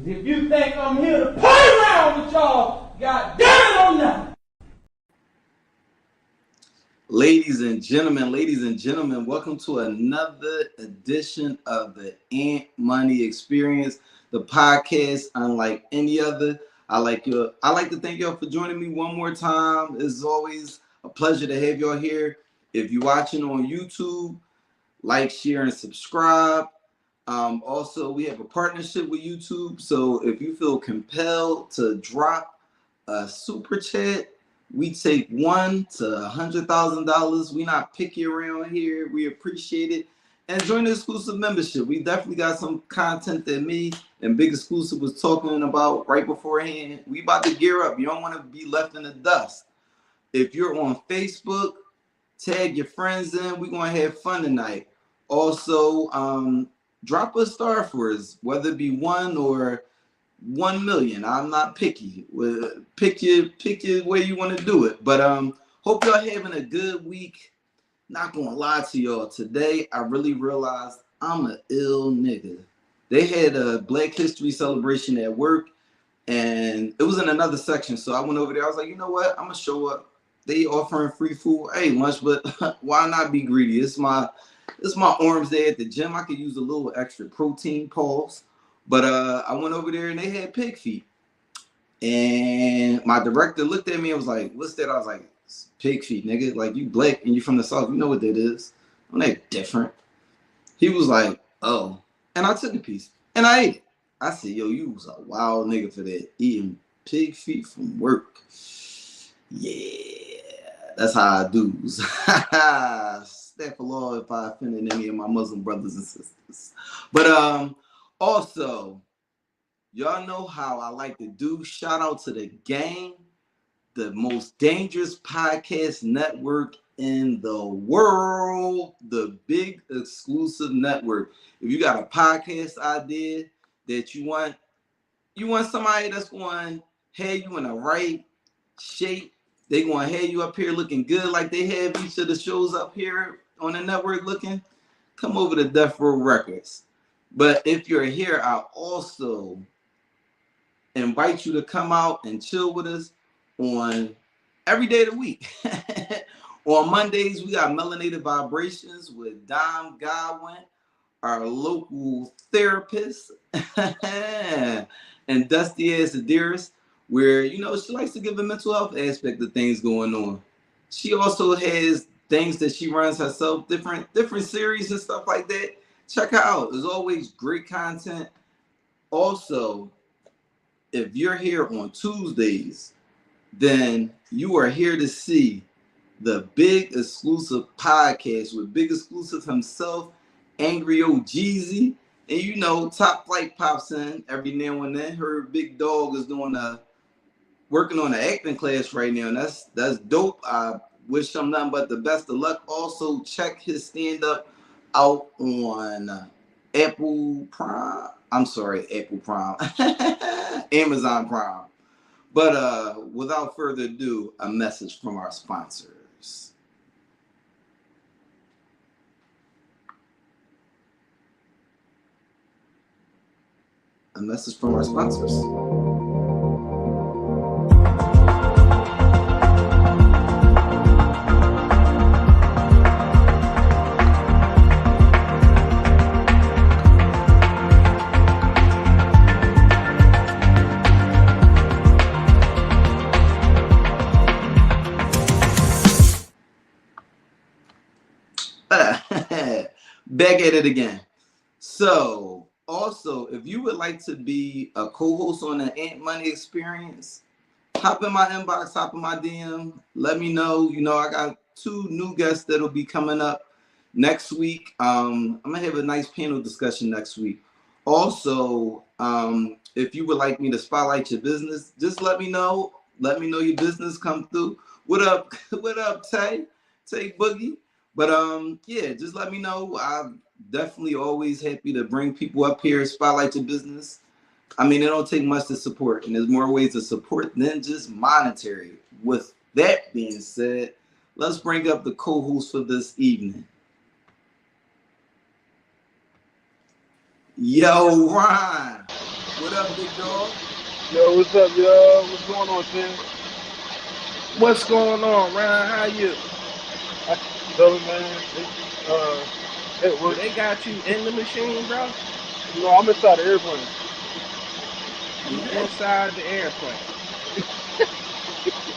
If you think I'm here to play around with y'all, god damn it, I'm not. Ladies and gentlemen, welcome to another edition of the Ant Money Experience, the podcast unlike any other. I like to thank y'all for joining me one more time. It's always a pleasure to have y'all here. If you're watching on YouTube, like, share, and subscribe. Also, we have a partnership with YouTube, so if you feel compelled to drop a super chat, we take $1 to $100,000. We not picky around here. We appreciate it. And join the exclusive membership. We definitely got some content that me and Big Exclusive was talking about right beforehand. We about to gear up. You don't want to be left in the dust. If you're on Facebook, tag your friends in. We're going to have fun tonight. Also, drop a star for us, whether it be 1 or 1 million. I'm not picky. Pick your way you want to do it. But hope y'all having a good week. Not gonna lie to y'all. Today I really realized I'm an ill nigga. They had a Black History celebration at work, and it was in another section. So I went over there. I was like, you know what? I'm gonna show up. They offering free food. I ate lunch, but why not be greedy? It's my arms day at the gym. I could use a little extra protein, pause. But I went over there and they had pig feet. And my director looked at me and was like, what's that? I was like, it's pig feet, nigga. Like, you black and you from the South. You know what that is. I'm like, different. He was like, oh. And I took a piece and I ate it. I said, yo, you was a wild nigga for that. Eating pig feet from work. Yeah, that's how I do. Astaghfirullah if I offended any of my Muslim brothers and sisters. But also, y'all know how I like to do. Shout out to the gang, the most dangerous podcast network in the world, the Big Exclusive Network. If you got a podcast idea that you want somebody that's going to have you in the right shape, they going to have you up here looking good like they have each of the shows up here on the network looking, come over to Death Row Records. But if you're here, I also invite you to come out and chill with us on every day of the week. On Mondays, we got Melanated Vibrations with Dom Godwin, our local therapist, and Dusty Ass Adiris, where, you know, she likes to give a mental health aspect of things going on. She also has things that she runs herself, different series and stuff like that. Check her out. There's always great content. Also, if you're here on Tuesdays, then you are here to see the Big Exclusive podcast with Big Exclusive himself, Angry O Jeezy. And you know, Top Flight pops in every now and then. Her big dog is working on an acting class right now, and that's dope. I wish him nothing but the best of luck. Also, check his stand-up out on Amazon Prime. But without further ado, a message from our sponsors. A message from our sponsors. Back at it again. So, also, if you would like to be a co-host on the Ant Money Experience, hop in my inbox, hop in my DM, let me know. You know, I got 2 new guests that'll be coming up next week. I'm gonna have a nice panel discussion next week. Also, if you would like me to spotlight your business, just let me know. Let me know your business come through. What up, Tay Boogie? But yeah, just let me know. I'm definitely always happy to bring people up here, spotlight your business. I mean, it don't take much to support, and there's more ways to support than just monetary. With that being said, let's bring up the co-host for this evening. Yo, Ron. What up, big dog? Yo, what's up, yo? What's going on, Tim? What's going on, Ryan? How you? I chilling, man. It Do was, they got you in the machine, bro? I'm inside the airplane. You inside the airplane,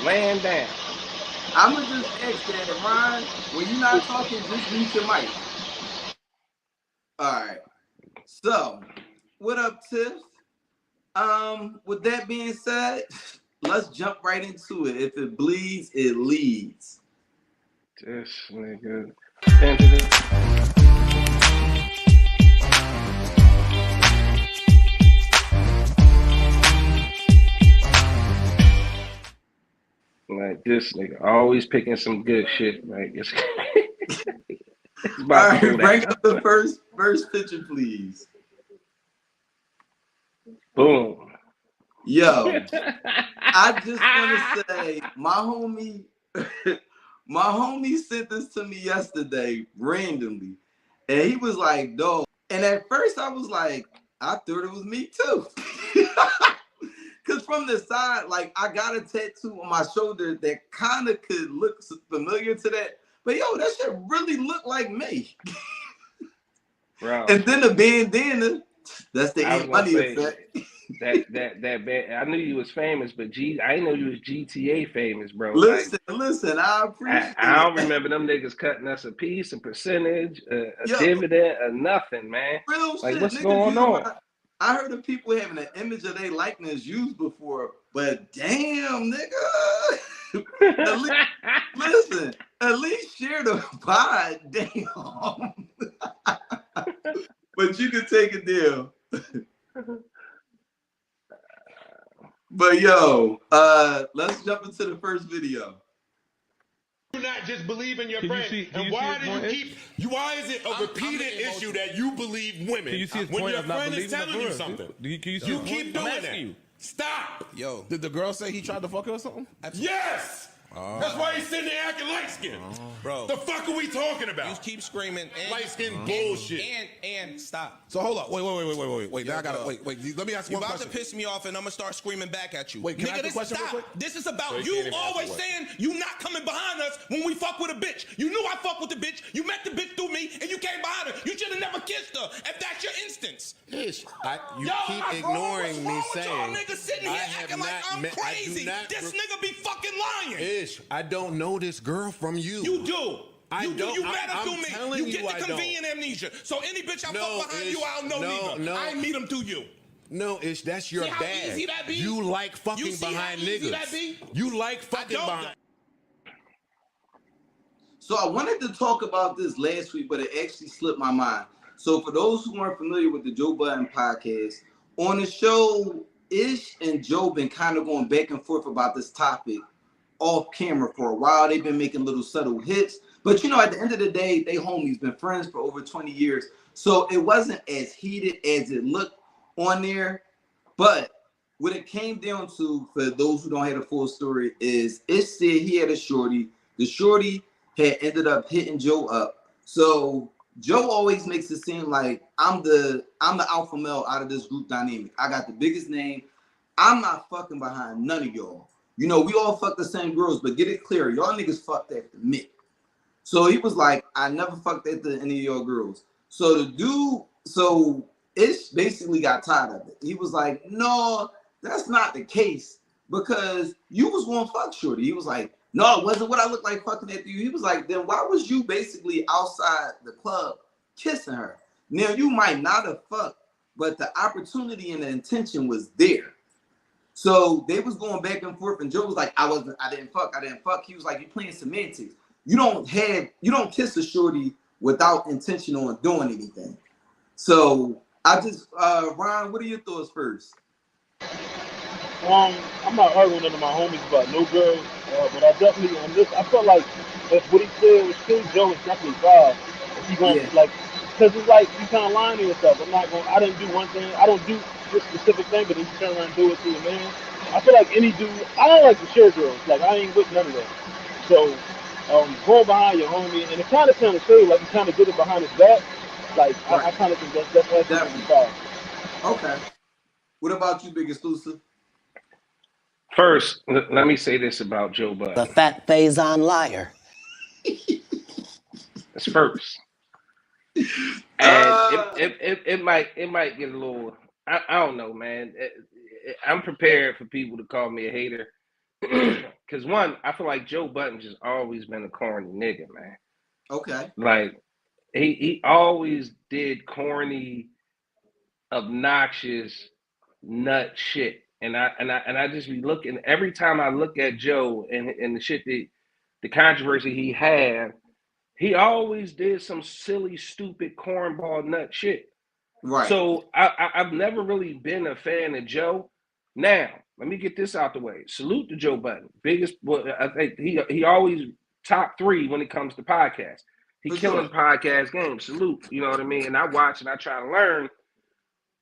laying down. I'm gonna just ask that, Ryan. When you're not talking, just mute your mic. All right. So, what up, Tiff? With that being said, let's jump right into it. If it bleeds, it leads. This nigga. Like this nigga, always picking some good shit. Like it's, it's about All to right, go bring down. up the first picture, please. Boom. Yo, I just want to say, my homie sent this to me yesterday randomly, and he was like, "Dog." And at first, I was like, I thought it was me too. Cause from the side, like I got a tattoo on my shoulder that kind of could look familiar to that. But yo, that shit really looked like me. Bro. And then the bandana, that's the I was Ant gonna Money say effect. that bad. I knew you was famous, but I didn't know you was GTA famous, bro. Listen, like, I appreciate I don't it. remember them niggas cutting us a piece, a percentage, a Yo, dividend, or nothing, man. real Like, shit, what's niggas going on? I heard of people having an image of their likeness used before, but damn, nigga. Listen, at least share the pod, damn. But you can take a deal. But yo, let's jump into the first video. Do not just believe in your friend. And why do you keep? Why is it a repeated issue that you believe women Can you see his when point your of not friend is believing telling you her? something? Can you see You his keep point? I'm doing asking that. you. Stop. Yo, Did the girl say he tried to fuck her or something? Yes. That's why he's sitting there acting light skinned. bro, The fuck are we talking you about? keep screaming and Light skinned bullshit. and stop. So hold up. Wait. Now I gotta bro. wait. Let me ask You're one about question. to piss me off, and I'm gonna start screaming back at you. Wait, can I ask a this question real stop. quick? This is about So you you can't even always ask a saying you not coming behind us when we fuck with a bitch. You knew I fuck with the bitch. You met the bitch through me, and you came behind her. You should have never kissed her if that's your instance. Ish, Yo, you keep what's ignoring wrong me with y'all saying niggas sitting I here have acting like not I'm met- I do crazy. not This re- nigga be fucking lying. Ish, I don't know this girl from you. You do. I You do. don't. You met her I'm through me. telling You you get I the don't. convenient amnesia. So any bitch I No, fuck behind Ish, you, I don't know neither. no. I ain't meet them through you. No, Ish, that's your See how bad. easy that be? You like You fucking see how behind easy niggas. that be? You like fucking don't. behind. So I wanted to talk about this last week, but it actually slipped my mind. So for those who aren't familiar with the Joe Budden podcast, on the show, Ish and Joe been kind of going back and forth about this topic off camera for a while. They've been making little subtle hits. But you know, at the end of the day, they homies, been friends for over 20 years. So it wasn't as heated as it looked on there. But what it came down to, for those who don't have the full story, is Ish said he had a shorty. The shorty had ended up hitting Joe up. So Joe always makes it seem like I'm the alpha male out of this group dynamic. I got the biggest name. I'm not fucking behind none of y'all. You know, we all fuck the same girls, but get it clear, y'all niggas fucked after me. So he was like, I never fucked after any of your girls. So the dude, so Ish basically got tired of it. He was like, no, that's not the case, because you was going to fuck shorty. He was like, no, it wasn't what I looked like fucking after you. He was like, then why was you basically outside the club kissing her? Now, you might not have fucked, but the opportunity and the intention was there. So they was going back and forth, and Joe was like, I didn't fuck. He was like, you playing semantics. You don't kiss a shorty without intention on doing anything. So I just, Ryan, what are your thoughts first? I'm not arguing with none of my homies about no girls, but I definitely on this. I felt like if what he said was true, Joe is definitely five. If he gonna Yeah. like, because it's like you kind of lying to yourself. I'm not going. I didn't do one thing. I don't do this specific thing, but then you turn around and do it to your man. I feel like any dude. I don't like to share girls. Like I ain't with none of that. So going behind your homie, and it kind of shady, like you kind of did it behind his back. Like Right. I kind of think that's actually Definitely. five. Okay. What about you, Big Exclusive? First, let me say this about Joe Budden. The fat Faison liar. That's first. And it might get a little. I don't know, man. I'm prepared for people to call me a hater. Because one, I feel like Joe Budden just always been a corny nigga, man. Okay. Like he always did corny, obnoxious, nut shit. And I just be looking every time I look at Joe and the shit that the controversy he had, he always did some silly, stupid cornball nut shit. Right. So I've never really been a fan of Joe. Now, let me get this out the way. Salute to Joe Budden. Biggest, well, I think he always top 3 when it comes to podcasts. He killing the podcast game. Salute. You know what I mean? And I watch and I try to learn.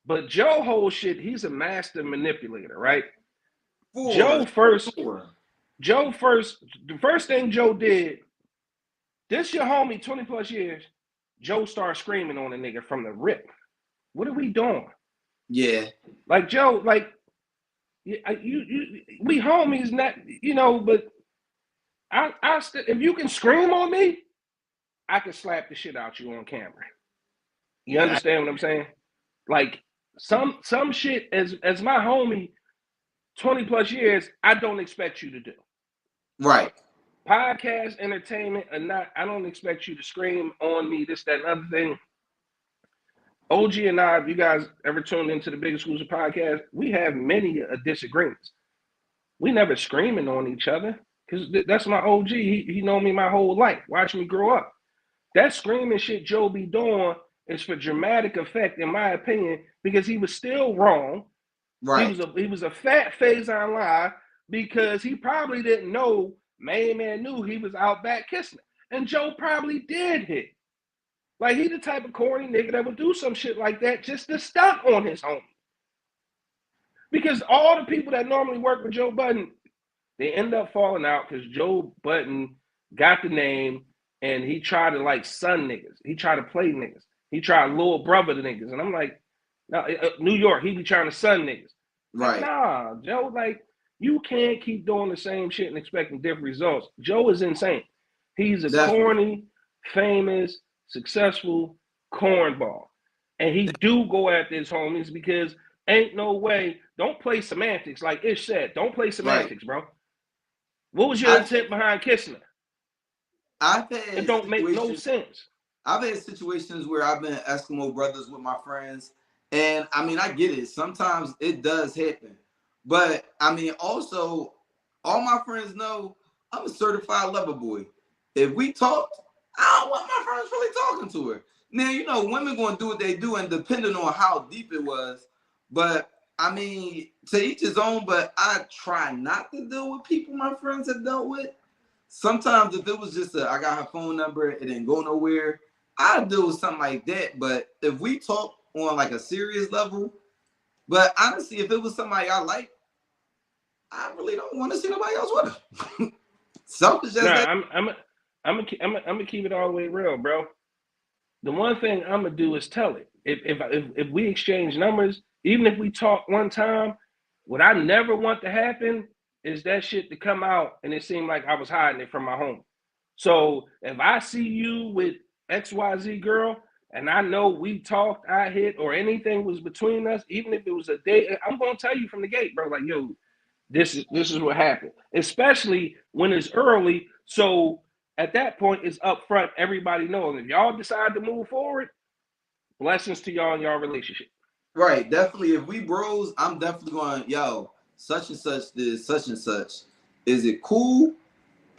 But Joe whole shit, he's a master manipulator, right? The first thing Joe did, this your homie 20 plus years, Joe started screaming on a nigga from the rip. What are we doing? Yeah. Like Joe, like we homies, not, you know, but if you can scream on me, I can slap the shit out you on camera. You understand what I'm saying? Like some shit as my homie 20 plus years, I don't expect you to do. Right. Podcast, entertainment, or not, I don't expect you to scream on me, this, that, and other thing. OG and I, if you guys ever tuned into the Big Exclusive podcast, we have many disagreements. We never screaming on each other because that's my OG. He known me my whole life, watching me grow up. That screaming shit Joe be doing is for dramatic effect, in my opinion, because he was still wrong. Right. He was a fat Faison lie because he probably didn't know Main Man knew he was out back kissing her. And Joe probably did hit. Like, he the type of corny nigga that would do some shit like that just to stunt on his homie. Because all the people that normally work with Joe Budden, they end up falling out because Joe Budden got the name and he tried to like son niggas. He tried to play niggas. He tried little brother to niggas. And I'm like, no, New York, he be trying to son niggas. Right. Like, nah, Joe, like, you can't keep doing the same shit and expecting different results. Joe is insane. He's a corny, famous, successful cornball. And he do go after his homies because ain't no way. Don't play semantics. Like Ish said, don't play semantics, bro. What was your intent behind kissing her? It don't make no sense. I've had situations where I've been Eskimo brothers with my friends. And I mean, I get it. Sometimes it does happen. But I mean, also, all my friends know I'm a certified lover boy. If we talked, I don't want my friends really talking to her. Now, you know, women going to do what they do, and depending on how deep it was. But I mean, to each his own. But I try not to deal with people my friends have dealt with. Sometimes if it was just I got her phone number, it didn't go nowhere, I'd deal with something like that. But if we talk on like a serious level, but honestly, if it was somebody I like, I really don't want to see nobody else with her. Selfish as that. I'm gonna keep it all the way real, bro. The one thing I'm gonna do is tell it. If we exchange numbers, even if we talk one time, what I never want to happen is that shit to come out and it seemed like I was hiding it from my home. So if I see you with XYZ girl and I know we talked, I hit, or anything was between us, even if it was a date, I'm gonna tell you from the gate, bro. Like, yo, this is what happened. Especially when it's early. So at that point, it's up front. Everybody knows. If y'all decide to move forward, blessings to y'all and y'all relationship. Right, definitely. If we bros, I'm definitely going, yo, such and such did such and such. Is it cool?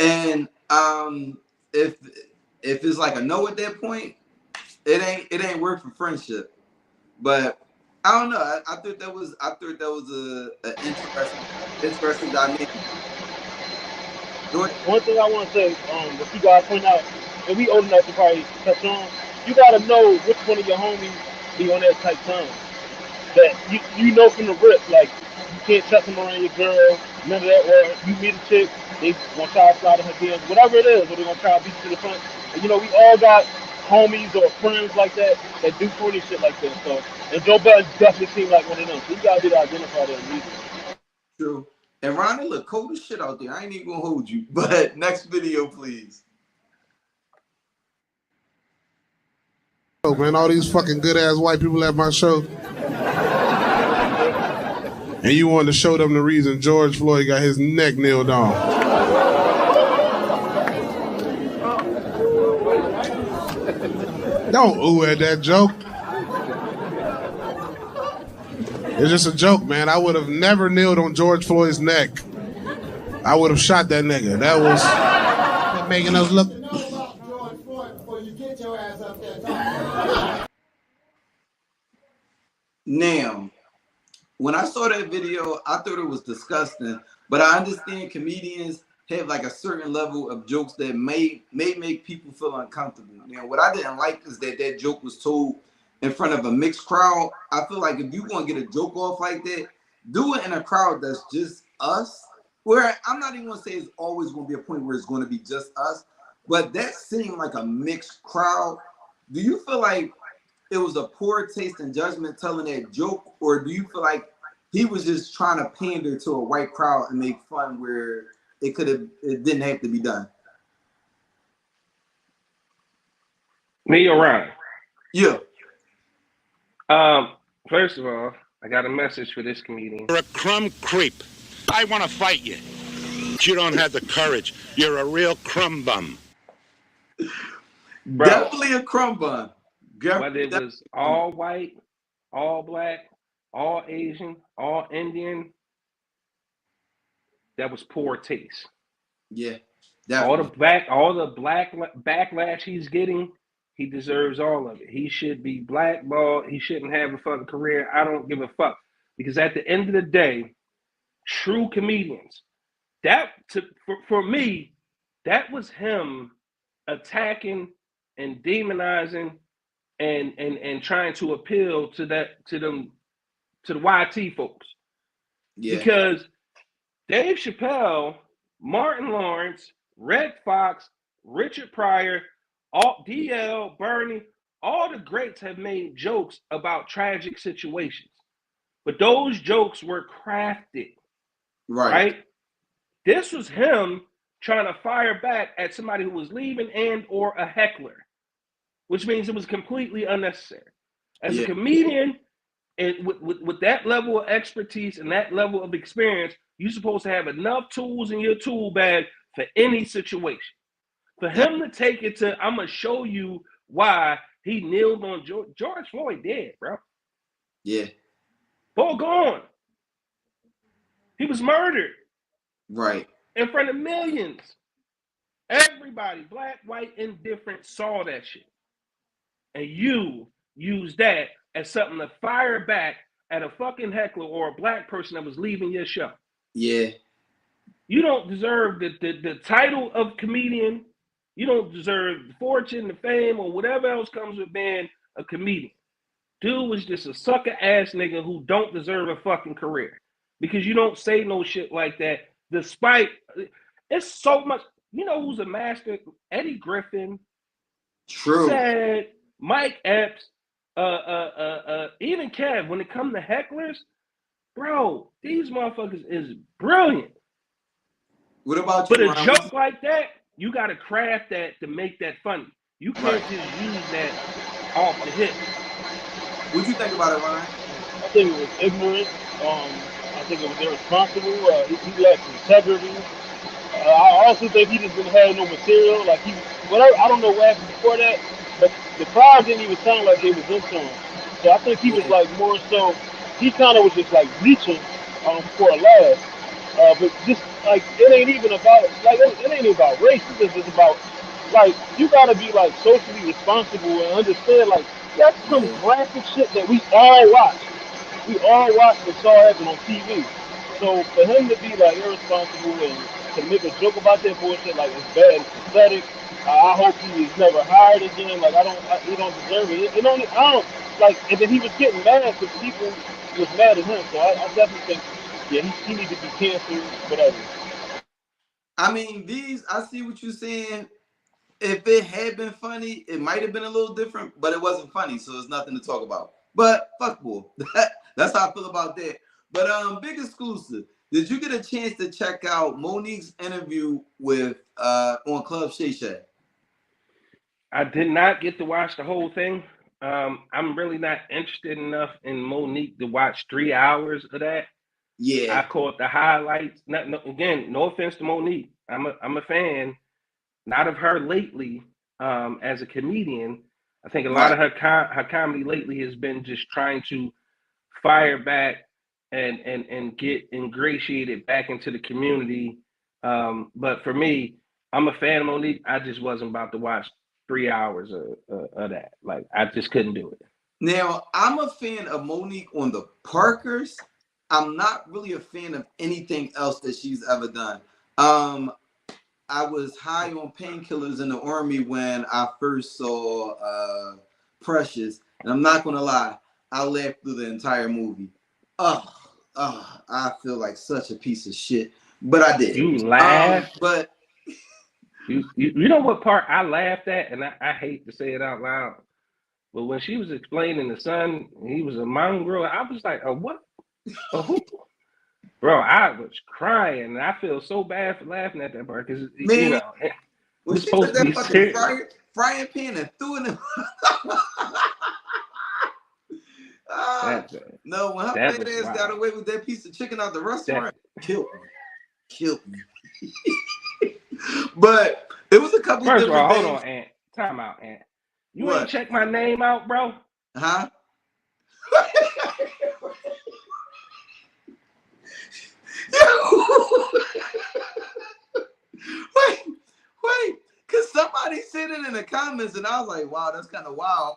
And if it's like a no at that point, it ain't worth for friendship. But I don't know. I thought that was a interesting dynamic. One thing I want to say, that you guys point out, and we old enough to probably touch on, you gotta know which one of your homies be on that type time. That you know from the rip, like you can't trust them around your girl, none of that. Or you meet a chick, they gonna try to slide in her DMs, whatever it is, or they gonna try to beat you to the front. And, you know, we all got homies or friends like that do corny shit like that. So And Joe Budden definitely seemed like one of them. So you gotta be able to identify that immediately. True. And Ronnie, look cold as shit out there. I ain't even gonna hold you. But next video, please. Oh man, all these fucking good ass white people at my show. And you wanted to show them the reason George Floyd got his neck nailed on. Don't ooh at that joke. It's just a joke, man. I would have never kneeled on George Floyd's neck. I would have shot that nigga. That was making us look. Now, when I saw that video, I thought it was disgusting, but I understand comedians have like a certain level of jokes that may make people feel uncomfortable. Now, what I didn't like is that that joke was told in front of a mixed crowd. I feel like if you want to get a joke off like that, do it in a crowd that's just us. Where I'm not even going to say it's always going to be a point where it's going to be just us, but that seemed like a mixed crowd. Do you feel like it was a poor taste in judgment telling that joke, or do you feel like he was just trying to pander to a white crowd and make fun where it didn't have to be done? Me or Ryan? Yeah. First of all, I got a message for this comedian. You're a crumb creep. I want to fight you. You don't have the courage. You're a real crumb bum. Bro, definitely a crumb bum. Whether it was all white, all black, all Asian, all Indian, that was poor taste. Yeah. Definitely. All the black backlash he's getting, he deserves all of it. He should be blackballed. He shouldn't have a fucking career. I don't give a fuck. Because at the end of the day, true comedians, for me, that was him attacking and demonizing and trying to appeal to the YT folks. Yeah. Because Dave Chappelle, Martin Lawrence, Red Fox, Richard Pryor, DL, Bernie, all the greats have made jokes about tragic situations. But those jokes were crafted. Right? This was him trying to fire back at somebody who was leaving and or a heckler, which means it was completely unnecessary. As a comedian, and with that level of expertise and that level of experience, you're supposed to have enough tools in your tool bag for any situation. For him to take it to, I'm going to show you why he kneeled on George Floyd dead, bro. Yeah. Full gone. He was murdered. Right. In front of millions. Everybody, black, white, indifferent, saw that shit. And you use that as something to fire back at a fucking heckler or a black person that was leaving your show. Yeah. You don't deserve the title of comedian. You don't deserve the fortune, the fame, or whatever else comes with being a comedian. Dude was just a sucker ass nigga who don't deserve a fucking career. Because you don't say no shit like that, despite it's so much. You know who's a master? Eddie Griffin. True. Said Mike Epps, even Kev, when it comes to hecklers, bro, these motherfuckers is brilliant. What about you? But a joke like that, you gotta craft that to make that funny. You can't just use that off the hip. What you think about it, Ryan? I think it was ignorant. I think it was irresponsible. He lacked integrity. I also think he just didn't have no material. Like I don't know what happened before that, but the crowd didn't even sound like they was into him. So I think he was like more so. He kind of was just like reaching for a laugh. But just like it ain't even about it ain't about race. It's just about like you gotta be like socially responsible and understand like that's some graphic shit that we all watch. We all watch and saw happen on TV. So for him to be like irresponsible and to make a joke about that bullshit like it's bad, it's pathetic. I hope he is never hired again. Like he don't deserve it. I don't like. And then he was getting mad because people was mad at him. So I definitely think he needs to be canceled. Whatever. I mean, I see what you're saying. If it had been funny, it might have been a little different, but it wasn't funny, so it's nothing to talk about. But fuck bull. That's how I feel about that. But big exclusive. Did you get a chance to check out Monique's interview with on Club Shay Shay? I did not get to watch the whole thing. I'm really not interested enough in Monique to watch 3 hours of that. Yeah. I caught the highlights. Again, no offense to Monique. I'm a fan, not of her lately as a comedian. I think a lot of her comedy lately has been just trying to fire back and get ingratiated back into the community. But for me, I'm a fan of Monique. I just wasn't about to watch 3 hours of that. Like, I just couldn't do it. Now, I'm a fan of Monique on the Parkers. I'm not really a fan of anything else that she's ever done. I was high on painkillers in the army when I first saw Precious, and I'm not gonna lie, I laughed through the entire movie. I feel like such a piece of shit, but I did. You laughed, but you know what part I laughed at, and I hate to say it out loud, but when she was explaining the son, he was a mongrel. I was like, what? Who? Bro, I was crying, and I feel so bad for laughing at that part because you know, when she took that fucking frying pan and threw it in. No, when her fat ass got away with that piece of chicken out the restaurant, killed me. But it was a couple. First of all, hold on, Ant. Time out, Ant. You ain't check my name out, bro? Huh? wait, because somebody said it in the comments, and I was like, wow, that's kind of wild.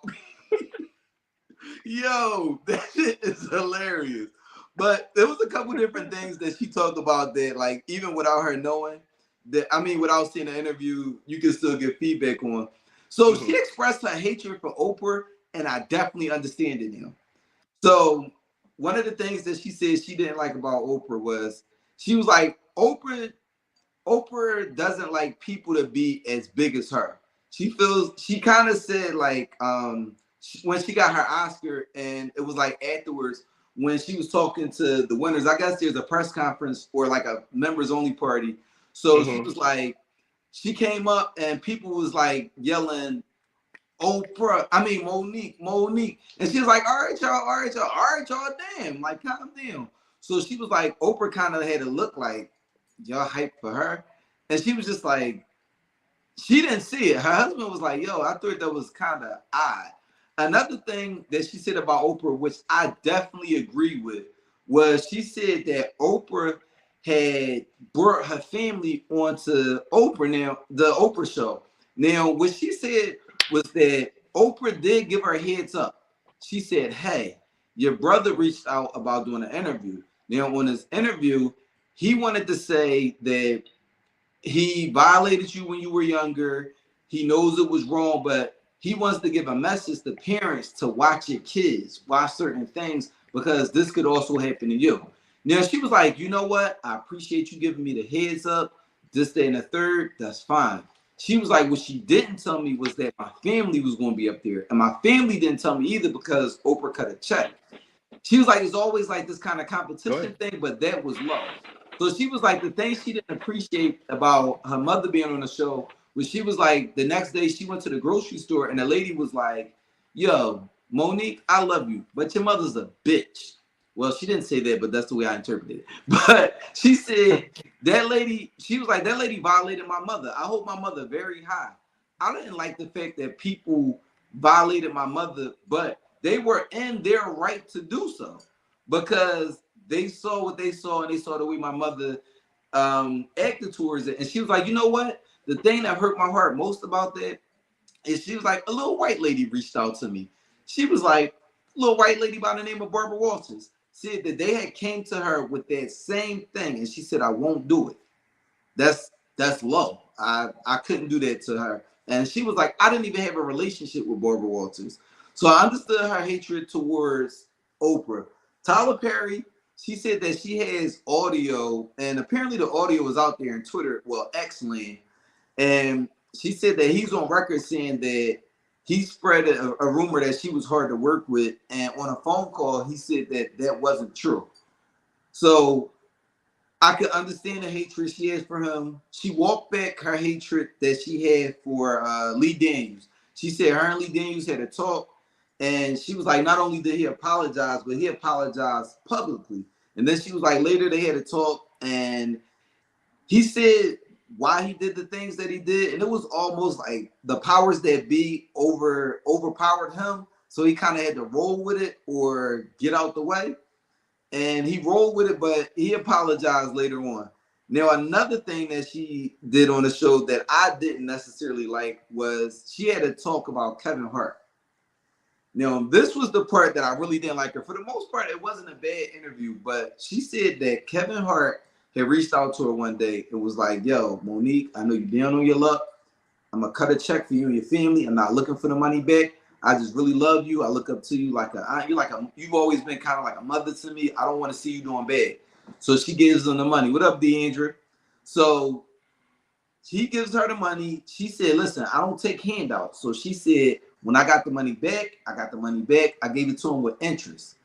Yo, that shit is hilarious. But there was a couple different things that she talked about that, like, even without her knowing, that, I mean, without seeing the interview, you can still get feedback on. So she expressed her hatred for Oprah, and I definitely understand it now. So one of the things that she said she didn't like about Oprah was, she was like, Oprah doesn't like people to be as big as her. She kind of said, like, when she got her Oscar, and it was like afterwards when she was talking to the winners, I guess there's a press conference or like a members only party. So she was like, she came up and people was like yelling, Monique. And she was like, all right, y'all, damn, like, calm down. So she was like, Oprah kind of had to look like, y'all hype for her. And she was just like, she didn't see it. Her husband was like, yo, I thought that was kind of odd. Another thing that she said about Oprah, which I definitely agree with, was she said that Oprah had brought her family onto Oprah now, the Oprah show. Now, what she said was that Oprah did give her heads up. She said, hey, your brother reached out about doing an interview. Now, on his interview, he wanted to say that he violated you when you were younger. He knows it was wrong, but he wants to give a message to parents to watch your kids, watch certain things, because this could also happen to you. Now, she was like, you know what? I appreciate you giving me the heads up. This, day, and the third, that's fine. She was like, what she didn't tell me was that my family was going to be up there. And my family didn't tell me either because Oprah cut a check. She was like, it's always like this kind of competition thing, but that was low. So she was like, the thing she didn't appreciate about her mother being on the show was she was like, the next day she went to the grocery store and the lady was like, yo, Monique, I love you, but your mother's a bitch. Well, she didn't say that, but that's the way I interpreted it. But she said, that lady, she was like, that lady violated my mother. I hold my mother very high. I didn't like the fact that people violated my mother, but they were in their right to do so because they saw what they saw and they saw the way my mother acted towards it. And she was like, you know what? The thing that hurt my heart most about that is she was like, a little white lady reached out to me. She was like, a little white lady by the name of Barbara Walters said that they had came to her with that same thing. And she said, I won't do it. That's low. I couldn't do that to her. And she was like, I didn't even have a relationship with Barbara Walters. So I understood her hatred towards Oprah. Tyler Perry, she said that she has audio, and apparently the audio was out there in Twitter, well, X-Land. And she said that he's on record saying that he spread a rumor that she was hard to work with, and on a phone call, he said that wasn't true. So I could understand the hatred she has for him. She walked back her hatred that she had for Lee Daniels. She said her and Lee Daniels had a talk, and she was like, not only did he apologize, but he apologized publicly. And then she was like, later they had a talk, and he said why he did the things that he did, and it was almost like the powers that be overpowered him, so he kind of had to roll with it or get out the way. And he rolled with it, but he apologized later on. Now, another thing that she did on the show that I didn't necessarily like was she had to talk about Kevin Hart. Now, this was the part that I really didn't like her. For the most part, it wasn't a bad interview, but she said that Kevin Hart had reached out to her one day and was like, yo, Monique, I know you're down on your luck. I'm going to cut a check for you and your family. I'm not looking for the money back. I just really love you. I look up to you like you've always been kind of like a mother to me. I don't want to see you doing bad. So she gives them the money. What up, Deandra? So he gives her the money. She said, listen, I don't take handouts. So she said, when I got the money back, I gave it to him with interest.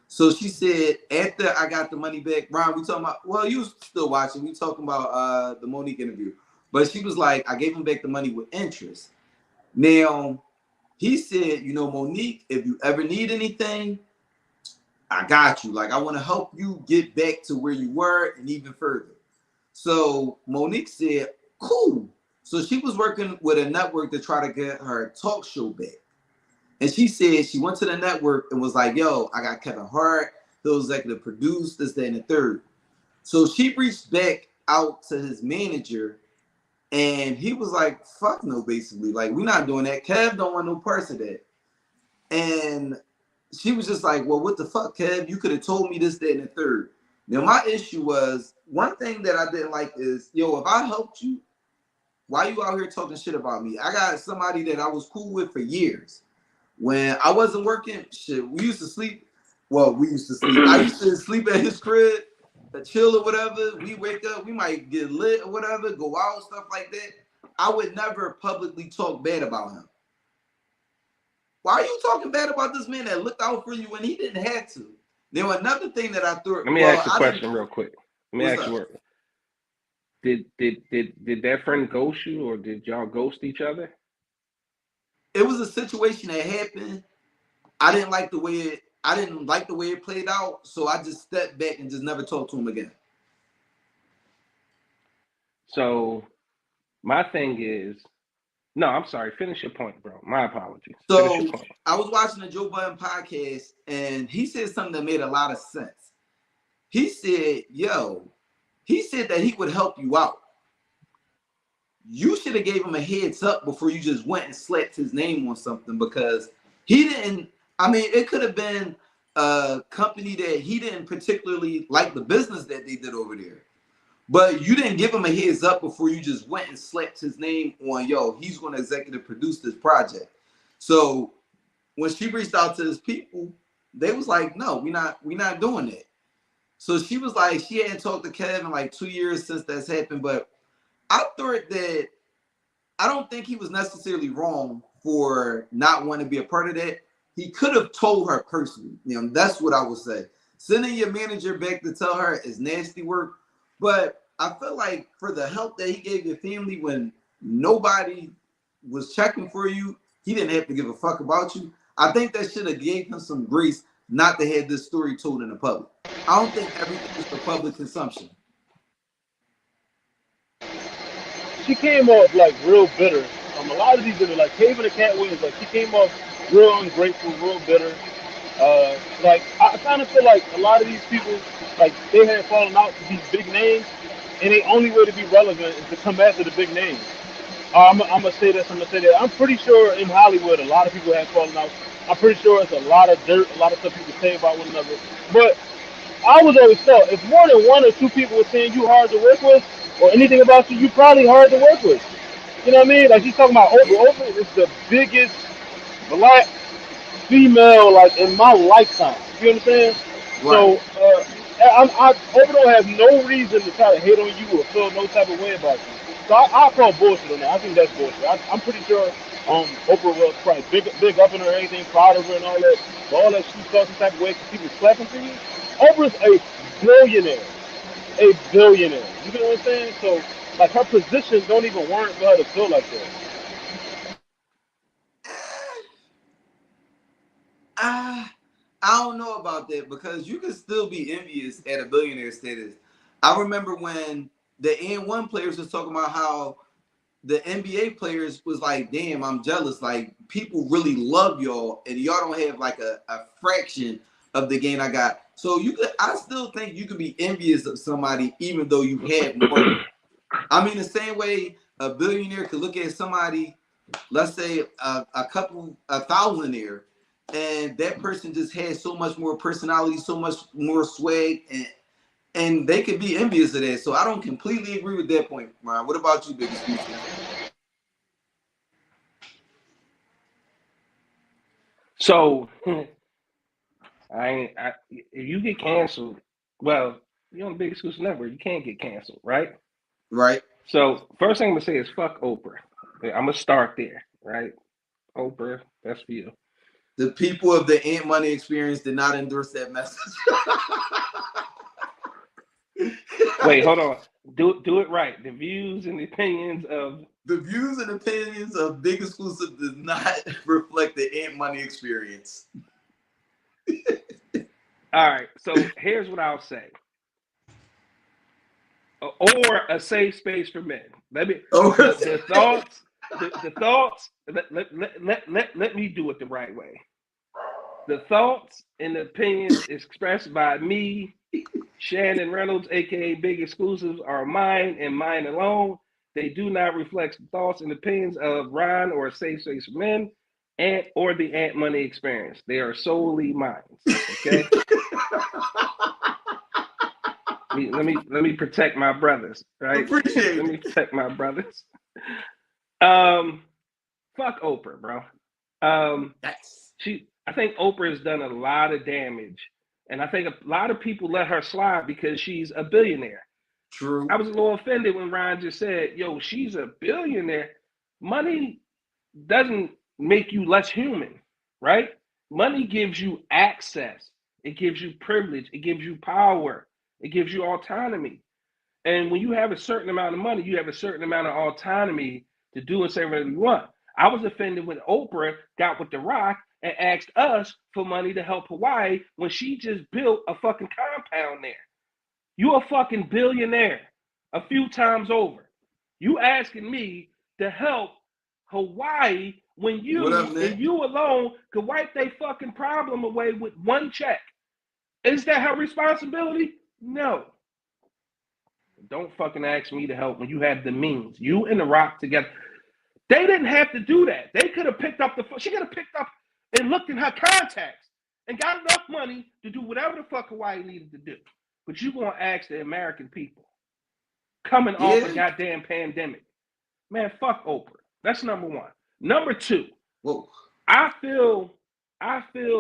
So she said, after I got the money back, Ron, we talking about, well, you still watching. We talking about the Monique interview. But she was like, I gave him back the money with interest. Now, he said, you know, Monique, if you ever need anything, I got you. Like, I want to help you get back to where you were and even further. So Monique said, cool. So she was working with a network to try to get her talk show back. And she said she went to the network and was like, yo, I got Kevin Hart. He'll executive produce this, that, and the third. So she reached back out to his manager, and he was like, fuck no, basically. Like, we're not doing that. Kev don't want no parts of that. And she was just like, well, what the fuck, Kev? You could have told me this, that, and the third. Now, my issue was, one thing that I didn't like is, yo, if I helped you, why you out here talking shit about me? I got somebody that I was cool with for years. When I wasn't working, shit, we used to sleep. Well, we used to sleep. I used to sleep at his crib, chill or whatever. We wake up, we might get lit or whatever, go out, stuff like that. I would never publicly talk bad about him. Why are you talking bad about this man that looked out for you when he didn't have to? Now, another thing that I thought. Let me ask you a question real quick. Let me ask you, did that friend ghost you, or did y'all ghost each other? It was a situation that happened. I didn't like the way it played out, so I just stepped back and just never talked to him again. So my thing is, no, I'm sorry. Finish your point, bro. My apologies. So I was watching the Joe Budden podcast, and he said something that made a lot of sense. He said, he said that he would help you out. You should have gave him a heads up before you just went and slapped his name on something, because he didn't. I mean, it could have been a company that he didn't particularly like the business that they did over there. But you didn't give him a heads up before you just went and slapped his name on, he's going to executive produce this project. So when she reached out to his people, they was like, no, we're not doing that. So she was like, she hadn't talked to Kev in like 2 years since that's happened. But I thought that, I don't think he was necessarily wrong for not wanting to be a part of that. He could have told her personally. That's what I would say. Sending your manager back to tell her is nasty work. But I feel like for the help that he gave your family when nobody was checking for you, he didn't have to give a fuck about you. I think that should have gave him some grace not to have this story told in the public. I don't think everything is for public consumption. She came off like real bitter. A lot of these women, like Taven and Cat Williams, like she came off real ungrateful, real bitter. Like I kind of feel like a lot of these people, like they had fallen out to these big names, and the only way to be relevant is to come after the big names. I'm gonna say this. I'm pretty sure in Hollywood, a lot of people have fallen out. I'm pretty sure it's a lot of dirt, a lot of stuff people say about one another. But I was always thought if more than one or two people were saying you hard to work with or anything about you, you probably hard to work with. You know what I mean? Like she's talking about Oprah. Oprah is the biggest black female like in my lifetime. You understand? Right. So Oprah don't have no reason to try to hate on you or feel no type of way about you. So I call bullshit on that. I think that's bullshit. I'm pretty sure Oprah was probably big up in her, everything, proud of her and all that. But all that she felt some type of way because people clapping for you. Oprah's a billionaire, a billionaire. You know what I'm saying? So like her position don't even warrant for her to feel like that. I don't know about that because you can still be envious at a billionaire status. I remember when the N1 players was talking about how the NBA players was like, damn, I'm jealous. Like, people really love y'all, and y'all don't have like a fraction of the game I got. So I still think you could be envious of somebody even though you have more. I mean, the same way a billionaire could look at somebody, let's say a thousandaire, and that person just has so much more personality, so much more swag, and they could be envious of that. So I don't completely agree with that point, Ryan. What about you, Big Excuse? So if you get canceled, well, you're on the Big Exclusive Network, you can't get canceled, right? Right. So first thing I'm gonna say is fuck Oprah. I'm gonna start there, right? Oprah, that's for you. The people of the Ant Money Experience did not endorse that message. Wait, hold on. Do it right. The views and opinions of Big Exclusive does not reflect the Ant Money Experience. All right. So here's what I'll say. Or a safe space for men. Let me the thoughts. Let me do it the right way. The thoughts and opinions expressed by me, Shannon Reynolds, aka Big Exclusives, are mine and mine alone. They do not reflect the thoughts and opinions of Ron or a Safe Space for Men or the Ant Money Experience. They are solely mine. Okay. Let me protect my brothers, right? Let me protect my brothers. Fuck Oprah, bro. I think Oprah has done a lot of damage, and I think a lot of people let her slide because she's a billionaire. True. I was a little offended when Ryan just said, "Yo, she's a billionaire." Money doesn't make you less human, right? Money gives you access. It gives you privilege. It gives you power. It gives you autonomy. And when you have a certain amount of money, you have a certain amount of autonomy to do and say whatever you want. I was offended when Oprah got with The Rock and asked us for money to help Hawaii when she just built a fucking compound there. You a fucking billionaire a few times over. You asking me to help Hawaii when you and you alone could wipe their fucking problem away with one check. Is that her responsibility? No. Don't fucking ask me to help when you have the means. You and The Rock together. They didn't have to do that. They could have picked up she could have picked up and looked in her contacts and got enough money to do whatever the fuck Hawaii needed to do. But you gonna ask the American people coming off a goddamn pandemic. Man, fuck Oprah. That's number one. Number two, I feel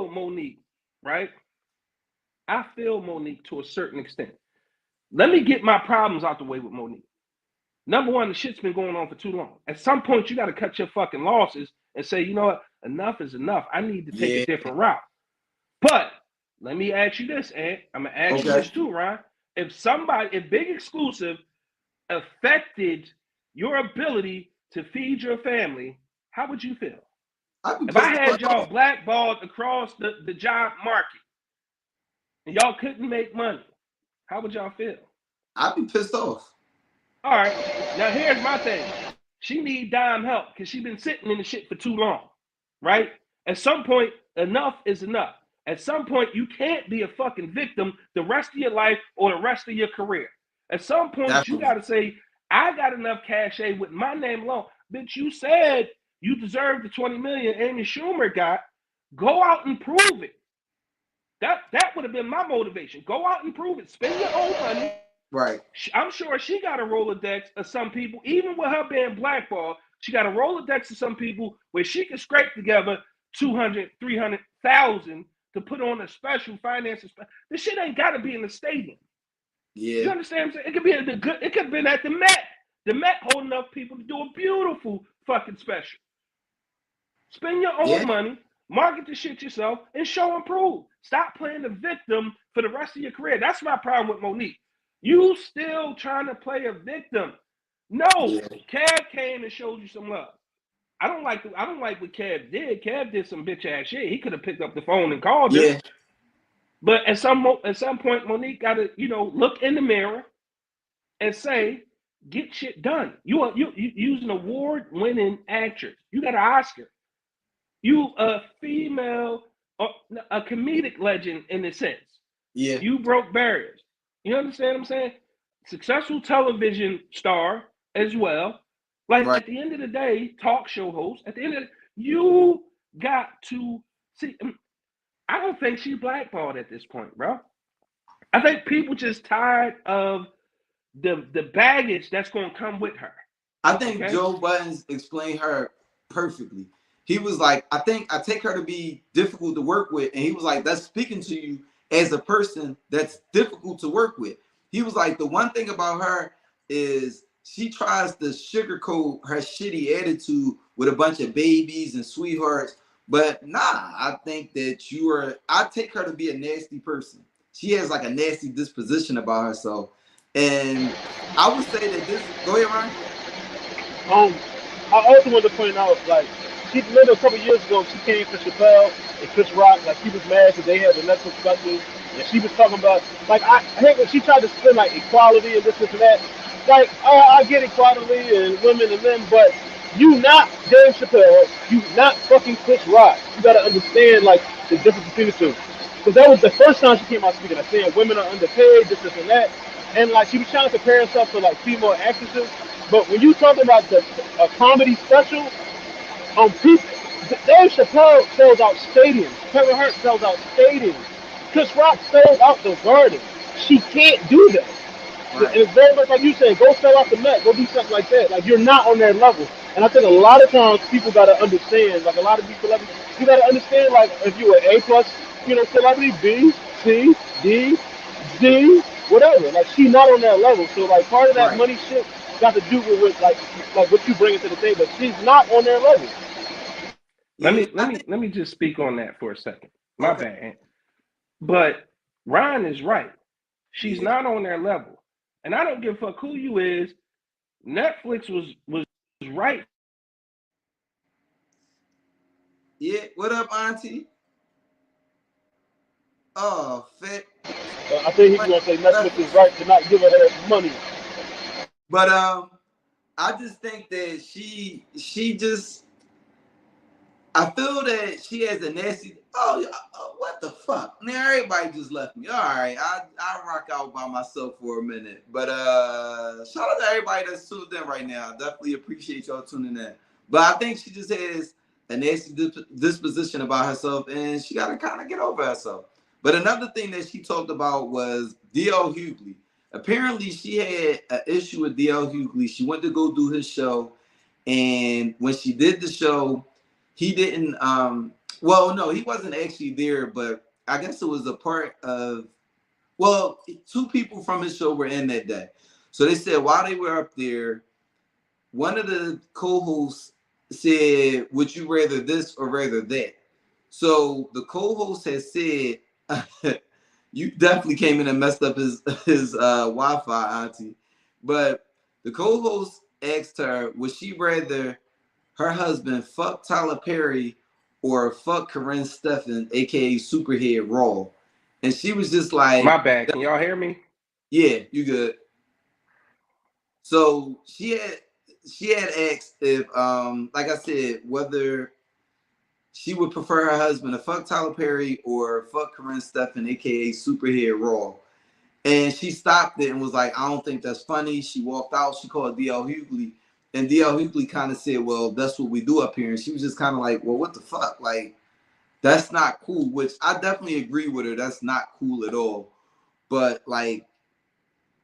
Monique, right? I feel Monique to a certain extent. Let me get my problems out the way with Monique. Number one, the shit's been going on for too long. At some point, you got to cut your fucking losses and say, you know what? Enough is enough. I need to take a different route. But let me ask you this, Ant. I'm going to ask you this too, Ron. If Big Exclusive affected your ability to feed your family, how would you feel? If I had y'all blackballed across the job market and y'all couldn't make money, how would y'all feel? I'd be pissed off. All right. Now here's my thing. She need dime help because she's been sitting in the shit for too long, right? At some point, enough is enough. At some point, you can't be a fucking victim the rest of your life or the rest of your career. At some point, you got to say, I got enough cachet with my name alone. Bitch, you said you deserve the $20 million Amy Schumer got. Go out and prove it. That would have been my motivation. Go out and prove it. Spend your own money. Right. I'm sure she got a Rolodex of some people, even with her being blackballed, she got a Rolodex of some people where she can scrape together 200, 300,000 to put on a special finances. This shit ain't got to be in the stadium. Yeah. You understand what I'm saying? It could be it could have been at the Met. The Met holding enough people to do a beautiful fucking special. Spend your own money, market the shit yourself, and show and prove. Stop playing the victim for the rest of your career. That's my problem with Monique. You still trying to play a victim. No, Kev came and showed you some love. I don't like what Kev did. Kev did some bitch ass shit. He could have picked up the phone and called her. But at some point, Monique got to, look in the mirror and say, get shit done. You use an award-winning actress. You got an Oscar. You a female, a comedic legend in a sense. Yeah. You broke barriers. You understand what I'm saying? Successful television star as well. Like at the end of the day, talk show host. At the end of you got to see. I don't think she's blackballed at this point, bro. I think people just tired of the baggage that's going to come with her. I think Joe Buttons explained her perfectly. He was like, I think I take her to be difficult to work with. And he was like, that's speaking to you as a person that's difficult to work with. He was like, the one thing about her is she tries to sugarcoat her shitty attitude with a bunch of babies and sweethearts. But nah, I think that I take her to be a nasty person. She has like a nasty disposition about herself. And I would say that this, go ahead, Ryan. I also want to point out, like, she remember a couple years ago, she came for Chappelle and Chris Rock, like, she was mad because they had the Netflix special, and she was talking about, like, I hate when she tried to spin, like, equality and this and that. Like, I get equality and women and men, but you not Dave Chappelle, you not fucking Chris Rock. You gotta understand, like, the difference between the two. Because that was the first time she came out speaking, like, saying women are underpaid, this and that. And, like, she was trying to compare herself to, like, female actresses. But when you talk about a comedy special, people, Dave Chappelle sells out stadiums. Kevin Hart sells out stadiums. Chris Rock sells out the Garden. She can't do that. Right. And it's very much like you said, go sell out the Met, go do something like that. Like, you're not on that level. And I think a lot of times people got to understand, like a lot of these celebrities, you got to understand, like, if you're an A+, celebrity, B, C, D, Z, whatever. Like, she's not on that level. So, like, part of that money shit got to do with like what you bring to the table. She's not on their level. Let me just speak on that for a second. My bad. But Ryan is right. She's not on their level. And I don't give a fuck who you is. Netflix was right. Yeah, what up, Auntie? Oh, fit. I think he's gonna say Netflix is right to not give her that money. But I just think that she just, I feel that she has a nasty. Oh, what the fuck? Now everybody just left me. All right, I rock out by myself for a minute. But shout out to everybody that's tuned in right now. I definitely appreciate y'all tuning in. But I think she just has a nasty disposition about herself, and she got to kind of get over herself. But another thing that she talked about was D.L. Hughley. Apparently, she had an issue with D.L. Hughley. She went to go do his show, and when she did the show, he didn't. Well, no, he wasn't actually there, but I guess it was a part of. Well, two people from his show were in that day, so they said while they were up there, one of the co-hosts said, "Would you rather this or rather that?" So the co-host has said. You definitely came in and messed up his Wi-Fi, Auntie. But the co-host asked her, would she rather her husband fuck Tyler Perry or fuck Corinne Stephan, aka Superhead Raw? And she was just like, my bad. Can y'all hear me? Yeah, you good. So she had asked if, like I said, whether she would prefer her husband to fuck Tyler Perry or fuck Corinne Stephan, aka Superhead Raw. And she stopped it and was like, I don't think that's funny. She walked out. She called D.L. Hughley. And D.L. Hughley kind of said, well, that's what we do up here. And she was just kind of like, well, what the fuck? Like, that's not cool, which I definitely agree with her. That's not cool at all. But, like,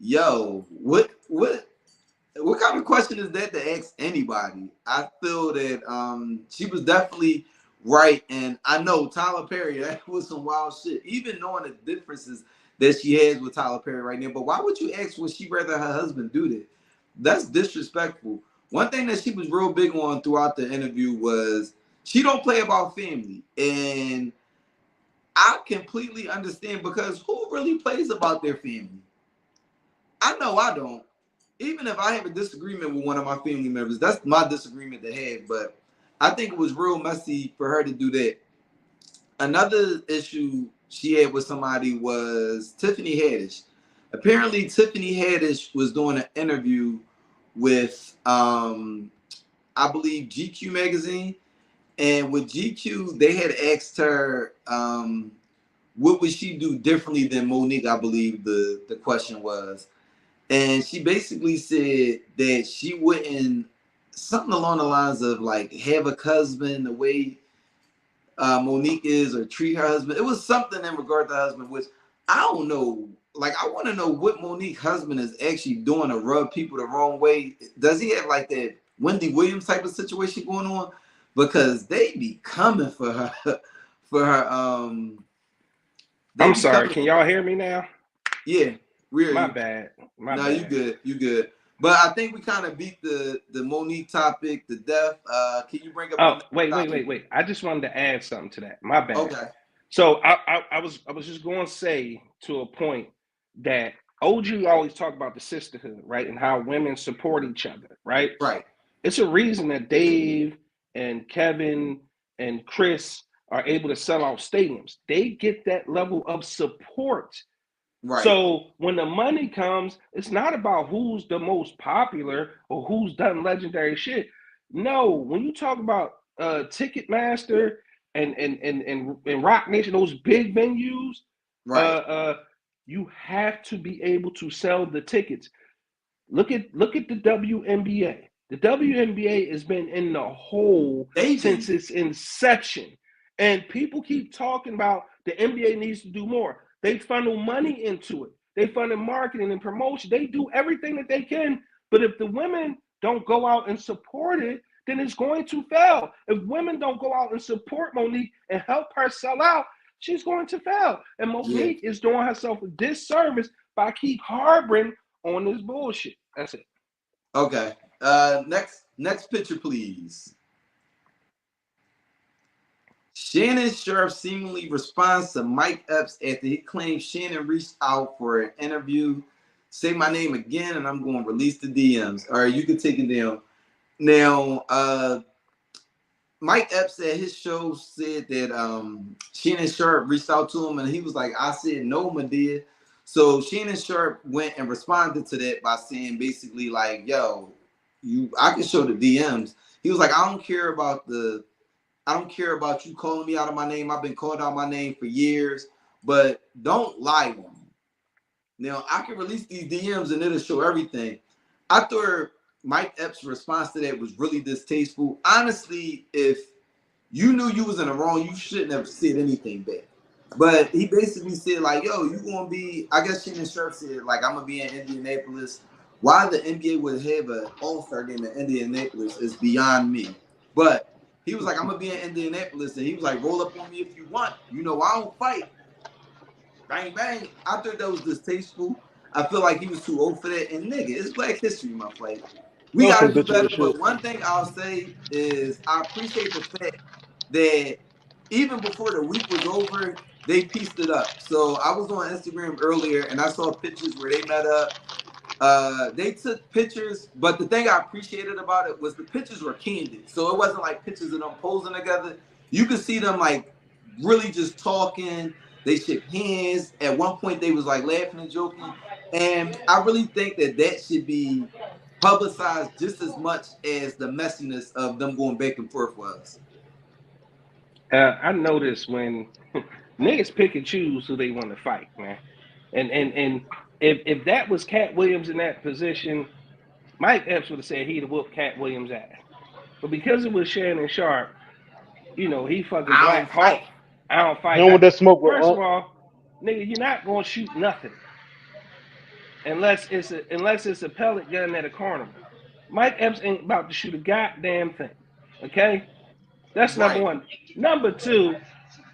yo, what kind of question is that to ask anybody? I feel that she was definitely right, and I know Tyler Perry, that was some wild shit. Even knowing the differences that she has with Tyler Perry right now, but why would you ask would she rather her husband do that? That's disrespectful. One thing that she was real big on throughout the interview was she don't play about family, and I completely understand, because who really plays about their family? I know I don't. Even if I have a disagreement with one of my family members, that's my disagreement to have. But I think it was real messy for her to do that. Another issue she had with somebody was Tiffany Haddish. Apparently, Tiffany Haddish was doing an interview with, I believe, GQ magazine. And with GQ, they had asked her, what would she do differently than Monique, I believe the question was. And she basically said that she wouldn't, something along the lines of like have a husband the way Monique is, or treat her husband. It was something in regard to her husband, which I don't know. Like, I want to know what Monique's husband is actually doing to rub people the wrong way. Does he have like that Wendy Williams type of situation going on? Because they be coming for her, for her. I'm sorry. Can y'all hear me now? Yeah. My bad. No, you good. You good. But I think we kind of beat the Monique topic to death. Can you bring up? Oh, wait. I just wanted to add something to that. My bad. Okay. So I was just going to say to a point that OG always talk about the sisterhood, right, and how women support each other, right? Right. It's a reason that Dave and Kevin and Chris are able to sell out stadiums. They get that level of support. Right. So when the money comes, it's not about who's the most popular or who's done legendary shit. No, when you talk about Ticketmaster and Rock Nation, those big venues, right, you have to be able to sell the tickets. Look at the WNBA. The WNBA has been in the hole since its inception, and people keep talking about the NBA needs to do more. They funnel money into it. They funnel marketing and promotion. They do everything that they can. But if the women don't go out and support it, then it's going to fail. If women don't go out and support Monique and help her sell out, she's going to fail. And Monique is doing herself a disservice by keep harboring on this bullshit. That's it. Okay. Next picture, please. Shannon Sharpe seemingly responds to Mike Epps after he claims Shannon reached out for an interview. Say my name again, and I'm going to release the DMs. All right, you can take it down. Now, Mike Epps at his show said that Shannon Sharpe reached out to him, and he was like, I said no, Madea. So Shannon Sharpe went and responded to that by saying basically like, yo, I can show the DMs. He was like, I don't care about you calling me out of my name. I've been called out my name for years, but don't lie on me. Now, I can release these DMs and it'll show everything. I thought Mike Epps' response to that was really distasteful. Honestly, if you knew you was in the wrong, you shouldn't have said anything bad. But he basically said, like, yo, you gonna be, I guess Shannon Sharpe said, like, I'm gonna be in Indianapolis. Why the NBA would have an all-star game in Indianapolis is beyond me. But he was like, I'm gonna be in Indianapolis, and he was like, roll up on me if you want. You know, I don't fight. Bang, bang. I thought that was distasteful. I feel like he was too old for that. And nigga, it's Black History Month. Like, we gotta do better. But one thing I'll say is I appreciate the fact that even before the week was over, they pieced it up. So I was on Instagram earlier and I saw pictures where they met up. They took pictures, but the thing I appreciated about it was the pictures were candid. So it wasn't like pictures of them posing together. You could see them like really just talking. They shook hands. At one point, they was like laughing and joking. And I really think that should be publicized just as much as the messiness of them going back and forth was. I noticed when niggas pick and choose who they want to fight, man. And if that was Cat Williams in that position, Mike Epps would have said he'd have whooped Cat Williams' ass. But because it was Shannon Sharpe, you know, he fucking Black Hawk. I don't fight. You know what that smoke was? First of all, nigga, you're not gonna shoot nothing unless it's a pellet gun at a carnival. Mike Epps ain't about to shoot a goddamn thing. Okay, that's number one. Number two,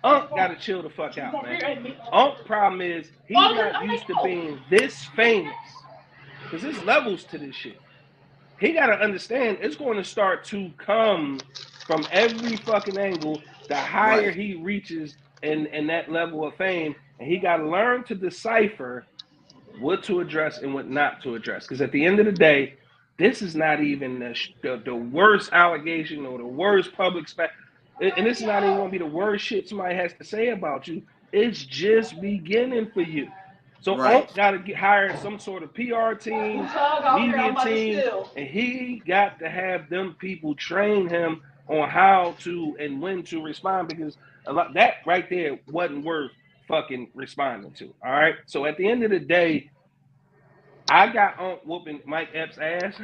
Unc gotta chill the fuck out, man. Unc problem is he's not used to being this famous because there's levels to this shit. He gotta understand it's going to start to come from every fucking angle, the higher he reaches in that level of fame. And he got to learn to decipher what to address and what not to address. Because at the end of the day, this is not even the worst allegation or the worst public and this is not even going to be the worst shit somebody has to say about you. It's just beginning for you. So Unc got to hire some sort of PR team, media team, and he got to have them people train him on how to and when to respond, because that right there wasn't worth fucking responding to. All right. So at the end of the day, I got Unc whooping Mike Epps' ass,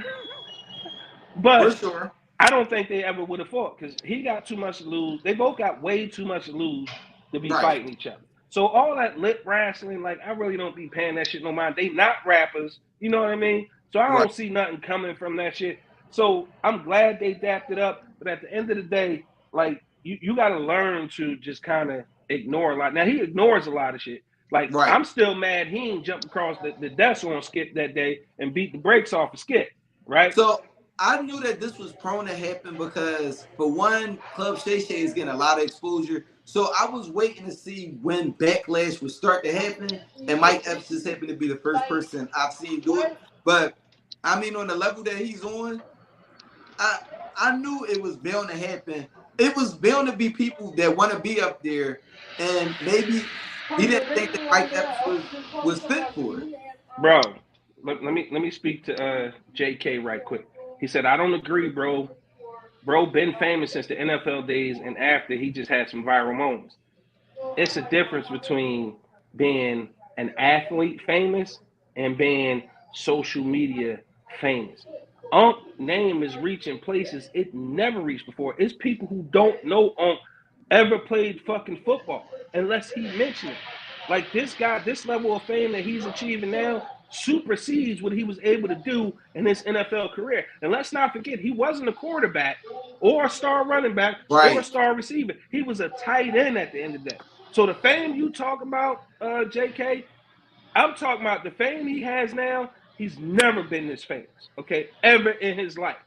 but For sure. I don't think they ever would have fought because he got too much to lose. They both got way too much to lose to be fighting each other. So all that lip wrestling, like, I really don't be paying that shit no mind. They not rappers, you know what I mean? So I don't see nothing coming from that shit. So I'm glad they dapped it up. But at the end of the day, like, you got to learn to just kind of ignore a lot. Now, he ignores a lot of shit. Like, I'm still mad he ain't jumped across the desk on Skip that day and beat the brakes off of Skip, right? So I knew that this was prone to happen because, for one, Club Shay Shay is getting a lot of exposure. So I was waiting to see when backlash would start to happen, and Mike Epps just happened to be the first person I've seen do it. But I mean, on the level that he's on, I knew it was bound to happen. It was bound to be people that want to be up there, and maybe he didn't think that Mike Epps was fit for it. Bro, let me speak to JK right quick. He said, I don't agree, bro. Bro been famous since the NFL days, and after he just had some viral moments. It's a difference between being an athlete famous and being social media famous. Unc name is reaching places it never reached before. It's people who don't know Unc ever played fucking football unless he mentioned it. Like, this guy, this level of fame that he's achieving now supersedes what he was able to do in his NFL career. And let's not forget, he wasn't a quarterback or a star running back or a star receiver. He was a tight end at the end of the day. So the fame you talk about, JK, I'm talking about the fame he has now. He's never been this famous, okay, ever in his life.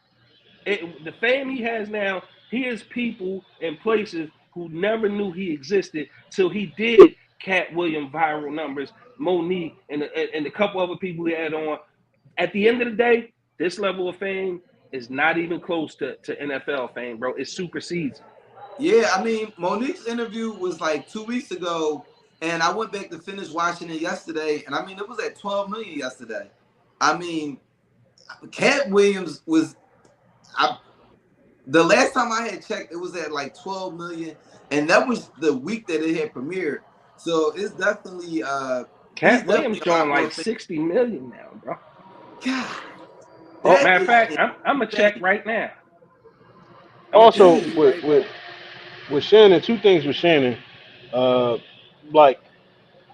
The fame he has now, he has people in places who never knew he existed till he did Cat Williams viral numbers, Monique, and a couple other people he had on. At the end of the day, this level of fame is not even close to NFL fame, bro. It supersedes. Yeah, I mean, Monique's interview was like 2 weeks ago, and I went back to finish watching it yesterday, and I mean, it was at 12 million yesterday. I mean, Cat Williams was, the last time I had checked, it was at like 12 million, and that was the week that it had premiered. So it's definitely Cat Williams showing like 60 million now, bro. God. Matter of fact, I'm gonna check right now. Also, with Shannon, two things with Shannon. Like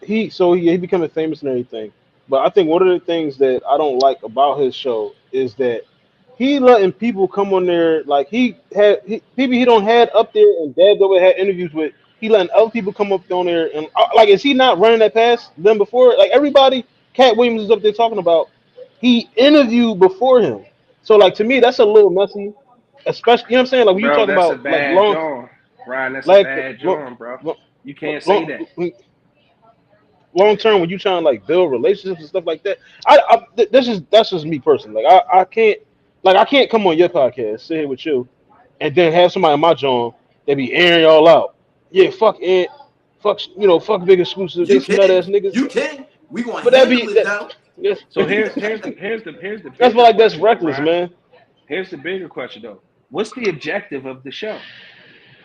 he becoming famous and everything. But I think one of the things that I don't like about his show is that he letting people come on there, like people he don't had up there and Dad over had interviews with. He letting other people come up on there and like, is he not running that past them before? Like, everybody, Cat Williams is up there talking about. He interviewed before him, so like, to me that's a little messy, especially, you know what I'm saying? Like, when you talk about like long, Ryan, that's a bad job, bro. You can't say that. Long term, when you trying to like build relationships and stuff like that, that's just me personally. Like, I can't come on your podcast, sit here with you, and then have somebody on my joint that be airing y'all out. Yeah, fuck Ed, fuck big exclusive. They some nut ass niggas. You can. We want to handle it down. Yes. So here's the that's what, like, that's reckless, right? Man. Here's the bigger question though. What's the objective of the show?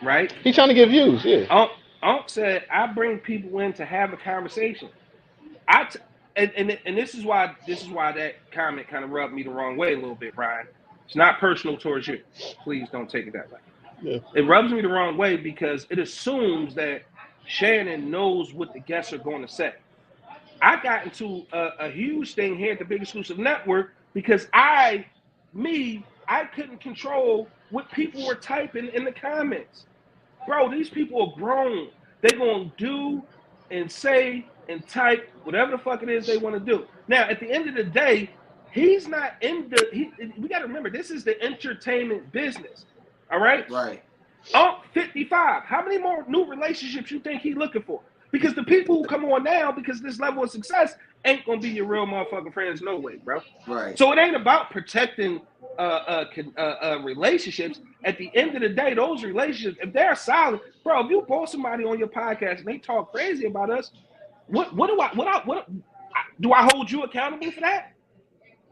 Right? He's trying to get views, yeah. Unc said, I bring people in to have a conversation. And this is why that comment kind of rubbed me the wrong way a little bit, Brian. It's not personal towards you. Please don't take it that way. Yeah. It rubs me the wrong way because it assumes that Shannon knows what the guests are going to say. I got into a huge thing here at the Big Exclusive Network because I couldn't control what people were typing in the comments. Bro, these people are grown. They're going to do and say and type whatever the fuck it is they want to do. Now, at the end of the day, he's not we got to remember, this is the entertainment business. All right? Right. 55. How many more new relationships you think he looking for? Because the people who come on now, because this level of success, ain't gonna be your real motherfucking friends no way, bro. Right. So it ain't about protecting relationships. At the end of the day, those relationships, if they're solid, bro, if you brought somebody on your podcast and they talk crazy about us, what do I hold you accountable for that?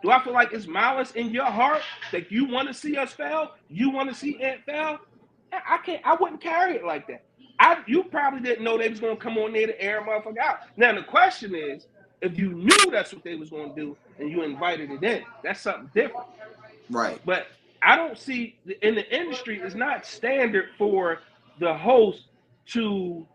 Do I feel like it's malice in your heart that you want to see us fail? You want to see Ant fail? I wouldn't carry it like that. You probably didn't know they was gonna come on there to air a motherfucker out. Now the question is, if you knew that's what they was gonna do and you invited it in, that's something different. Right. But I don't see in the industry, it's not standard for the host to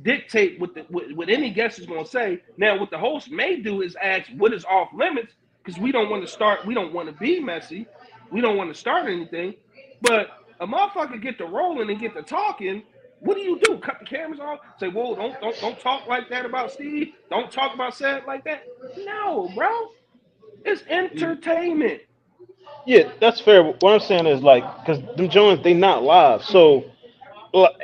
dictate what any guest is going to say. Now, what the host may do is ask, what is off limits? Because we don't want to be messy. We don't want to start anything. But a motherfucker get to rolling and get to talking. What do you do? Cut the cameras off? Say, whoa, don't talk like that about Steve. Don't talk about Seth like that. No, bro. It's entertainment. Yeah, that's fair. But what I'm saying is like, because them Jones, they not live. So,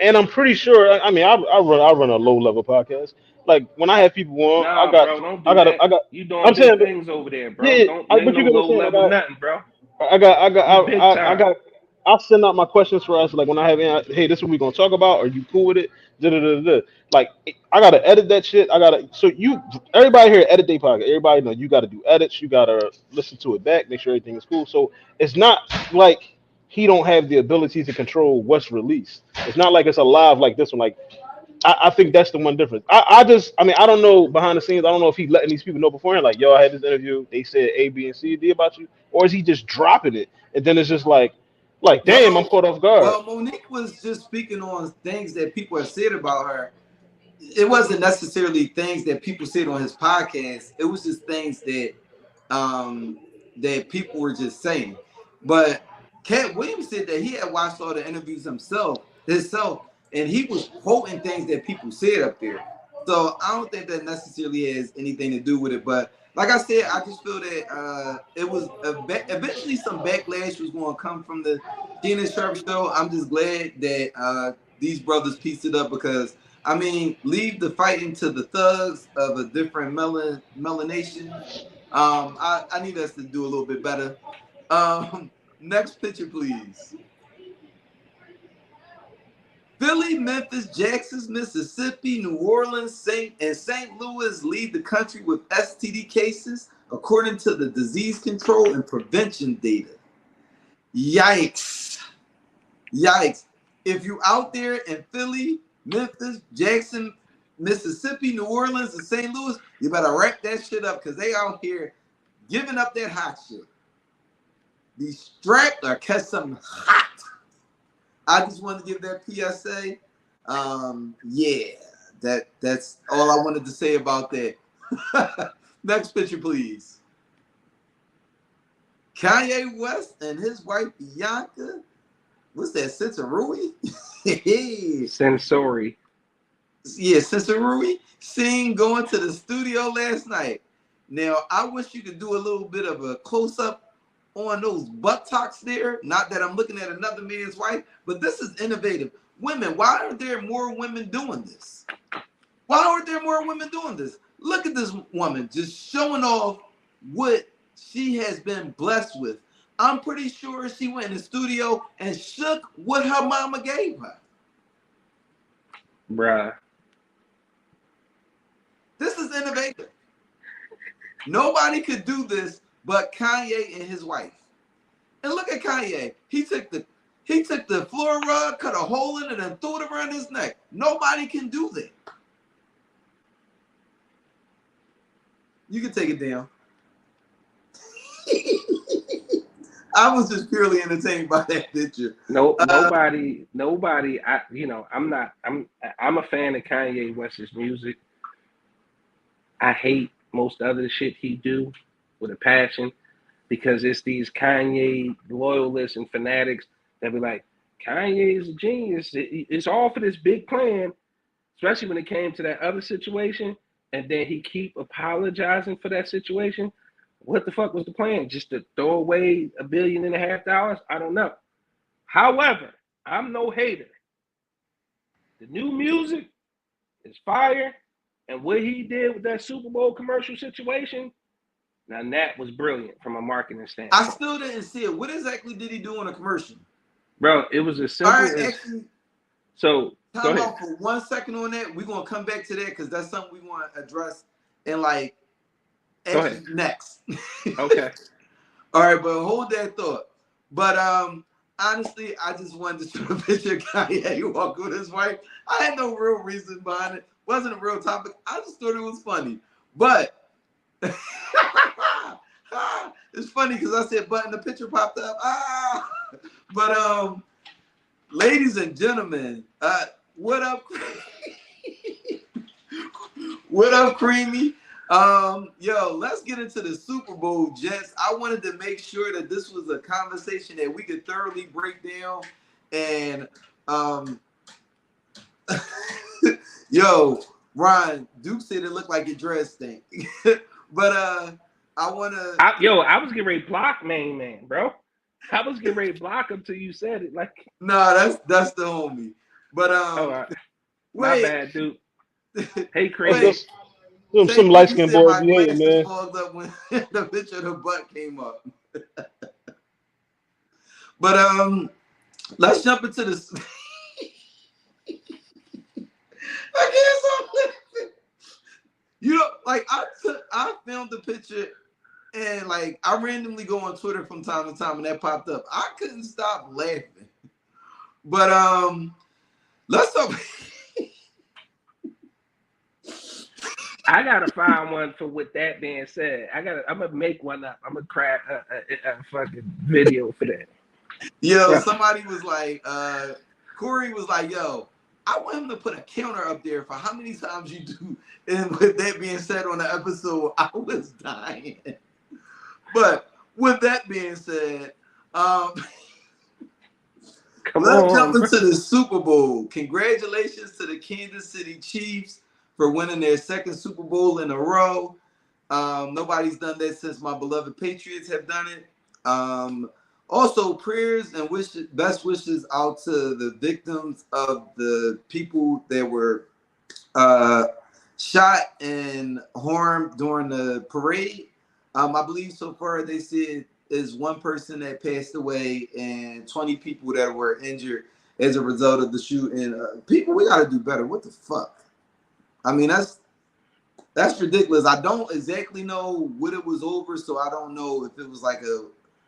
and I'm pretty sure. I mean, I run a low level podcast. Like when I have people on, Nah, bro, don't do that. You doing I'm big saying, things over there, bro. yeah, Don't but make no you get what I'm low saying. level nothing, bro. I'll send out my questions for us. Like when I have, hey, this is what we're gonna talk about. Are you cool with it? Da-da-da-da-da. Like I gotta edit that shit. Everybody here edit their podcast. Everybody know you gotta do edits. You gotta listen to it back, make sure everything is cool. So it's not like he don't have the ability to control what's released. It's not like it's a live like this one. Like I think that's the one difference. I don't know behind the scenes. I don't know if he's letting these people know beforehand. Like, yo, I had this interview. They said A, B, and C, D about you, or is he just dropping it and then it's just like damn, I'm caught off guard. Well, Monique was just speaking on things that people have said about her. It wasn't necessarily things that people said on his podcast. It was just things that that people were just saying. But Cat Williams said that he had watched all the interviews himself, and he was quoting things that people said up there. So I don't think that necessarily has anything to do with it. But like I said, I just feel that it was eventually some backlash was going to come from the Keenan Sharp show. I'm just glad that these brothers pieced it up because, I mean, leave the fighting to the thugs of a different melanation. I need us to do a little bit better. Next picture, please. Philly, Memphis, Jackson, Mississippi, New Orleans, and St. Louis lead the country with STD cases, according to the disease control and prevention data. Yikes. Yikes. If you're out there in Philly, Memphis, Jackson, Mississippi, New Orleans, and St. Louis, you better wrap that shit up because they out here giving up that hot shit. Be strapped or catch something hot. I just wanted to give that PSA. Yeah, that's all I wanted to say about that. Next picture, please. Kanye West and his wife Bianca. What's that? Sensorui? Sensory. Yeah, Sensorui. Seen going to the studio last night. Now, I wish you could do a little bit of a close-up on those buttocks there. Not that I'm looking at another man's wife, but this is innovative. Women, why aren't there more women doing this? Why aren't there more women doing this? Look at this woman just showing off what she has been blessed with. I'm pretty sure she went in the studio and shook what her mama gave her. Bruh. This is innovative. Nobody could do this but Kanye and his wife. And look at Kanye. He took the floor rug, cut a hole in it, and threw it around his neck. Nobody can do that. You can take it down. I was just purely entertained by that picture. Nobody. I'm a fan of Kanye West's music. I hate most other shit he do with a passion because it's these Kanye loyalists and fanatics that be like, Kanye is a genius. It's all for this big plan, especially when it came to that other situation. And then he keep apologizing for that situation. What the fuck was the plan? Just to throw away $1.5 billion? I don't know. However, I'm no hater. The new music is fire, and what he did with that Super Bowl commercial situation, now that was brilliant from a marketing standpoint. I still didn't see it. What exactly did he do in a commercial? Bro, it was as simple as. Actually, so go time ahead. out for 1 second on that. We're gonna come back to that because that's something we want to address in like next. Okay. All right, but hold that thought. But honestly, I just wanted to show a picture of Kanye walk with his wife. I had no real reason behind it. Wasn't a real topic. I just thought it was funny. But it's funny because I said, but and the picture popped up. But ladies and gentlemen, what up? What up, Creamy? Yo, let's get into the Super Bowl, gents. I wanted to make sure that this was a conversation that we could thoroughly break down. And yo, Ron, Duke said it looked like your dress stink. But I was getting ready to block Main Man, bro. I was getting ready to block him till you said it. Like, no, that's the homie. But my bad, Duke. Hey, Chris. Some light skinned boys behavior, man. Fogged up when the picture of the butt came up. But let's jump into this. I guess I'm laughing. You know, like I filmed the picture and like I randomly go on Twitter from time to time and that popped up. I couldn't stop laughing. But let's talk. I gotta find one for what that being said. I'm gonna make one up. I'm gonna crack a fucking video for that. Yo, somebody was like, Corey was like, yo, I want him to put a counter up there for how many times you do. And with that being said on the episode, I was dying. But with that being said, let's jump into the Super Bowl. Congratulations to the Kansas City Chiefs for winning their second Super Bowl in a row. Nobody's done that since my beloved Patriots have done it. Also, prayers and best wishes out to the victims of the people that were shot and harmed during the parade. I believe so far they said is one person that passed away and 20 people that were injured as a result of the shooting. People, we got to do better. What the fuck? I mean, that's ridiculous. I don't exactly know what it was over, so I don't know if it was like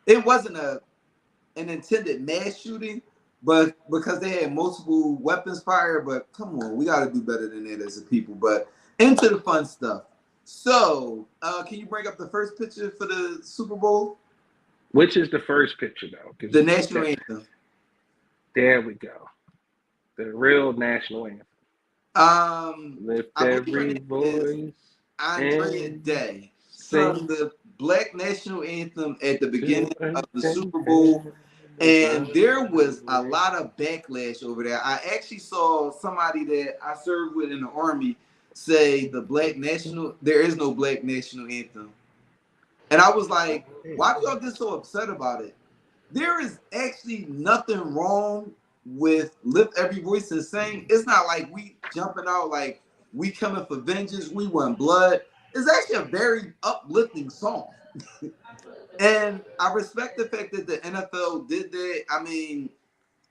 it wasn't an intended mass shooting, but because they had multiple weapons fired. But come on, we got to do better than that as a people. But into the fun stuff. So, can you bring up the first picture for the Super Bowl? Which is the first picture, though? The national anthem. There we go. The real national anthem. Lift every voice. Andrea Day sung the Black national anthem at the beginning of the Super Bowl, and there was a lot of backlash over there. I actually saw somebody that I served with in the Army say there is no Black national anthem. And I was like, why do y'all get so upset about it? There is actually nothing wrong with lift every voice and sing. It's not like we jumping out like we coming for vengeance, we want blood. It's actually a very uplifting song. And I respect the fact that the NFL did that. I mean,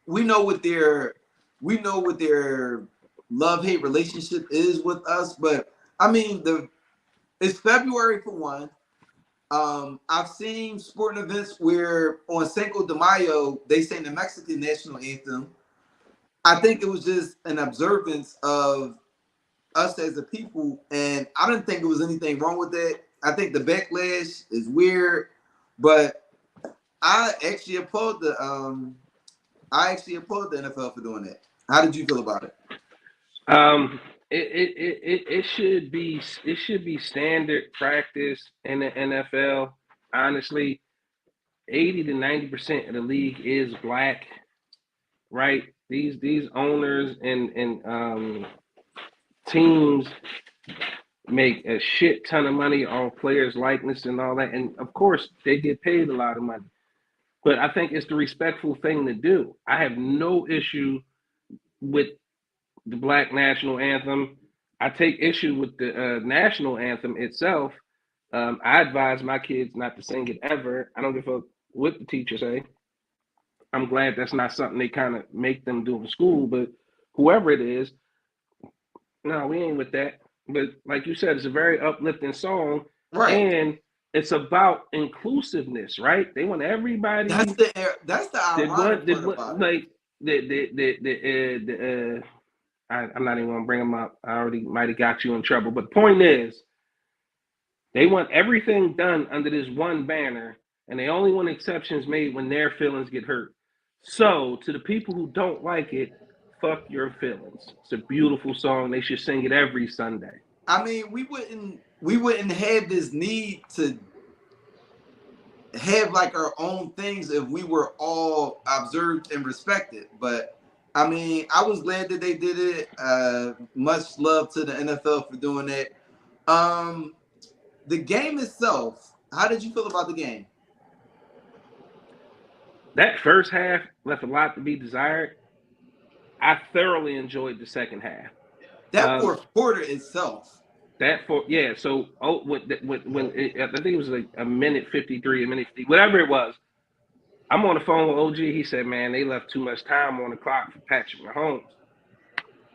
we know what their love-hate relationship is with us, but I mean, it's February for one. I've seen sporting events where on Cinco de Mayo they sang the Mexican national anthem. I think it was just an observance of us as a people, and I didn't think there was anything wrong with that. I think the backlash is weird, but I actually applaud the NFL for doing that. How did you feel about it? It should be standard practice in the NFL. Honestly, 80 to 90% of the league is black, right? These owners and teams make a shit ton of money on players' likeness and all that, and of course they get paid a lot of money. But I think it's the respectful thing to do. I have no issue with the Black National Anthem. I take issue with the national anthem itself. I advise my kids not to sing it ever. I don't give a what the teachers say. I'm glad that's not something they kind of make them do in school, but whoever it is, no, we ain't with that. But like you said, it's a very uplifting song, Right. and it's about inclusiveness, right? They want everybody. That's the ironic part about it. Like I'm not even gonna bring them up. I already might have got you in trouble. But the point is, they want everything done under this one banner, and they only want exceptions made when their feelings get hurt. So, to the people who don't like it, fuck your feelings. It's a beautiful song. They should sing it every Sunday. I mean, we wouldn't have this need to have like our own things if we were all observed and respected. But I mean, I was glad that they did it. Much love to the NFL for doing that. The game itself, how did you feel about the game? That first half left a lot to be desired. I thoroughly enjoyed the second half. That fourth quarter itself. So when I think it was like a minute 53, a minute 50, whatever it was. I'm on the phone with OG. He said, "Man, they left too much time on the clock for Patrick Mahomes,"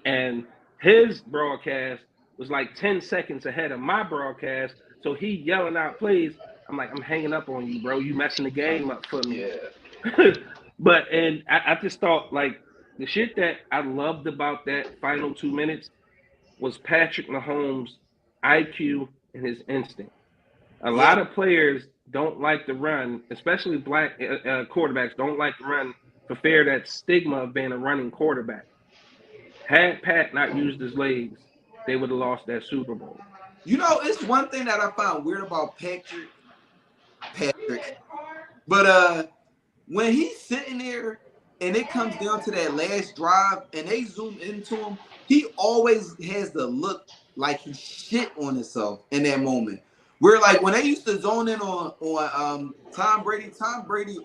and his broadcast was like 10 seconds ahead of my broadcast. So he yelling out plays. I'm like, I'm hanging up on you, bro. You messing the game up for me. Yeah. But I just thought like the shit that I loved about that final 2 minutes was Patrick Mahomes' IQ and his instinct. A lot of players don't like to run, especially black quarterbacks don't like to run for fear of that stigma of being a running quarterback. Had Pat not used his legs, they would have lost that Super Bowl. You know, it's one thing that I found weird about Patrick. But when he's sitting there and it comes down to that last drive and they zoom into him, he always has the look like he shit on himself in that moment. Where like when they used to zone in on Tom Brady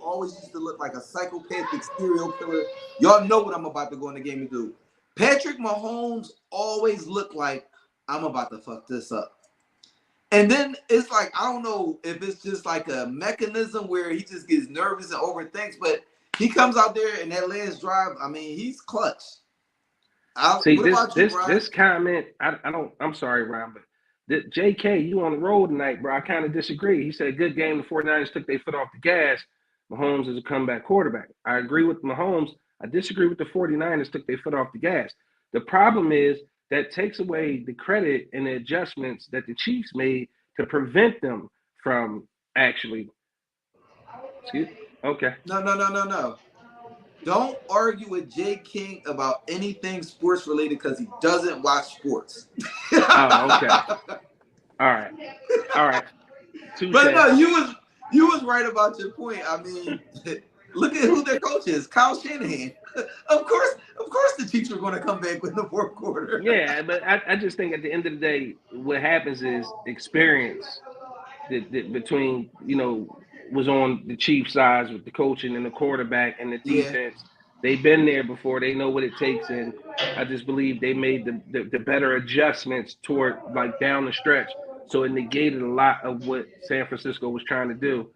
always used to look like a psychopathic serial killer. Y'all know what I'm about to go in the game and do. Patrick Mahomes always looked like I'm about to fuck this up. And then it's like, I don't know if it's just like a mechanism where he just gets nervous and overthinks, but he comes out there in that last drive. I mean, he's clutch. See, this comment, I'm sorry, Ron, but JK, you on the road tonight, bro. I kind of disagree. He said, good game. The 49ers took their foot off the gas. Mahomes is a comeback quarterback. I agree with Mahomes. I disagree with the 49ers took their foot off the gas. The problem is that takes away the credit and the adjustments that the Chiefs made to prevent them from actually. Excuse me? Okay. No. Don't argue with Jay King about anything sports related because he doesn't watch sports. Oh, okay. All right. But no, you was right about your point. I mean, look at who their coach is, Kyle Shanahan. Of course, the Chiefs were going to come back with the fourth quarter. Yeah, but I just think at the end of the day, what happens is experience that between, was on the Chiefs' side with the coaching and the quarterback and the defense. Yeah. They've been there before. They know what it takes, and I just believe they made the better adjustments toward like down the stretch. So it negated a lot of what San Francisco was trying to do.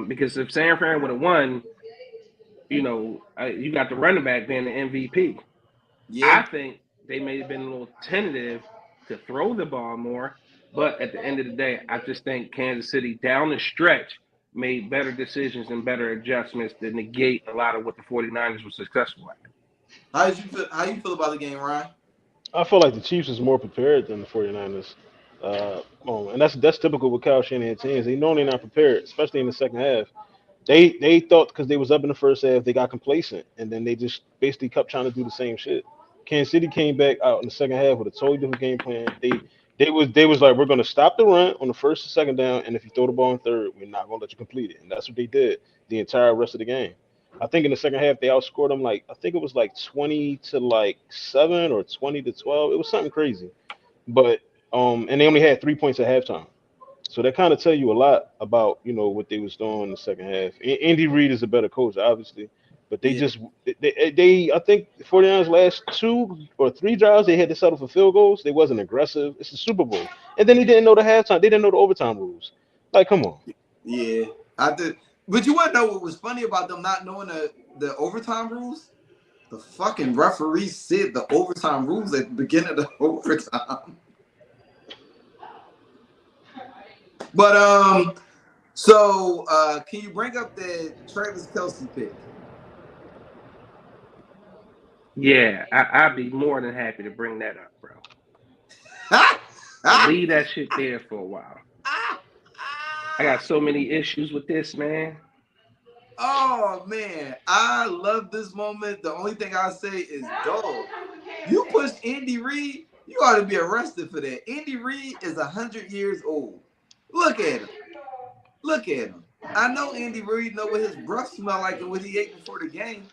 Because if San Fran would have won, you got the running back being the MVP. Yeah. I think they may have been a little tentative to throw the ball more, but at the end of the day, I just think Kansas City down the stretch made better decisions and better adjustments to negate a lot of what the 49ers were successful at. How you feel about the game, Ryan? I feel like the Chiefs is more prepared than the 49ers. And that's typical with Kyle Shanahan teams. They know they're not prepared, especially in the second half. They thought because they was up in the first half, they got complacent, and then they just basically kept trying to do the same shit. Kansas City came back out in the second half with a totally different game plan. They was like, we're going to stop the run on the first and second down, and if you throw the ball in third, we're not going to let you complete it. And that's what they did the entire rest of the game. I think in the second half, they outscored them I think it was 20-7 or 20-12. It was something crazy. But and they only had 3 points at halftime. So that kind of tell you a lot about, what they was doing in the second half. Andy Reid is a better coach, obviously, but they Yeah. I think the 49ers last 2 or 3 drives they had to settle for field goals. They wasn't aggressive. It's the Super Bowl, and then he didn't know the halftime. They didn't know the overtime rules. Like, come on. Yeah, I did. But you want to know what was funny about them not knowing the overtime rules? The fucking referee said the overtime rules at the beginning of the overtime. But so can you bring up the Travis Kelce pick? Yeah, I'd be more than happy to bring that up, bro. Leave that shit there for a while. I got so many issues with this, man. Oh man, I love this moment. The only thing I say is, dog, you pushed Andy Reid, you ought to be arrested for that. Andy Reid is 100 years old. Look at him. Look at him. I know Andy Reid know what his breath smell like and what he ate before the game.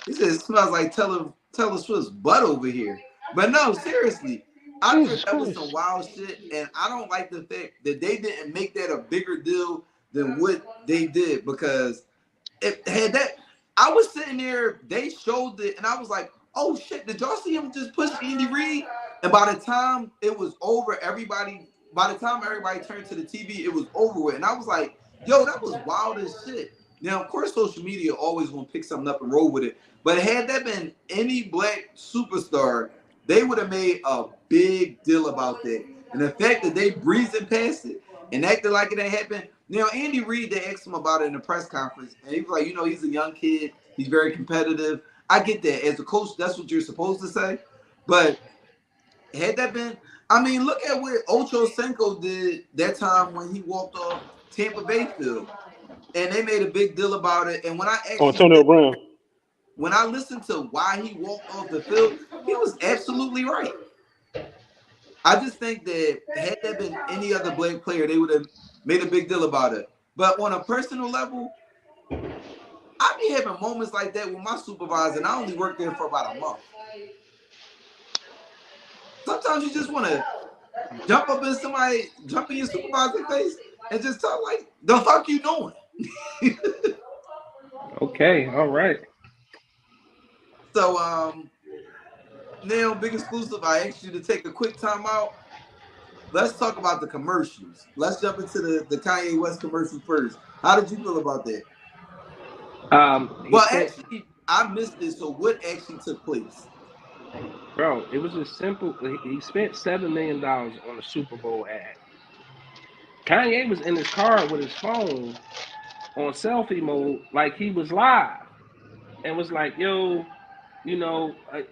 He said it smells like Taylor Swift's butt over here. But no, seriously, I thought that was some wild shit, and I don't like the fact that they didn't make that a bigger deal than what they did, because it had that. I was sitting there, they showed it, and I was like, oh shit, did y'all see him just push Andy Reid? And by the time it was over, by the time everybody turned to the TV, it was over with. And I was like, yo, that was wild as shit. Now, of course, social media always gonna pick something up and roll with it. But had that been any black superstar, they would have made a big deal about that. And the fact that they breezing past it and acted like it ain't happened. Now, Andy Reid, they asked him about it in the press conference, and he was like, he's a young kid. He's very competitive. I get that. As a coach, that's what you're supposed to say. But had that been, look at what Ocho Cinco did that time when he walked off Tampa Bay field. And they made a big deal about it. And when I actually Antonio Brown. When I listened to why he walked off the field, he was absolutely right. I just think that had there been any other black player, they would have made a big deal about it. But on a personal level, I be having moments like that with my supervisor, and I only worked there for about a month. Sometimes you just want to jump in your supervisor's face and just talk like, the fuck you doing? Okay, all right. So, now, Big Exclusive, I asked you to take a quick time out. Let's talk about the commercials. Let's jump into the Kanye West commercial first. How did you feel about that? Actually, I missed it. So what actually took place? Bro, it was just simple. He spent $7 million on a Super Bowl ad. Kanye was in his car with his phone on selfie mode like he was live. And was like, yo,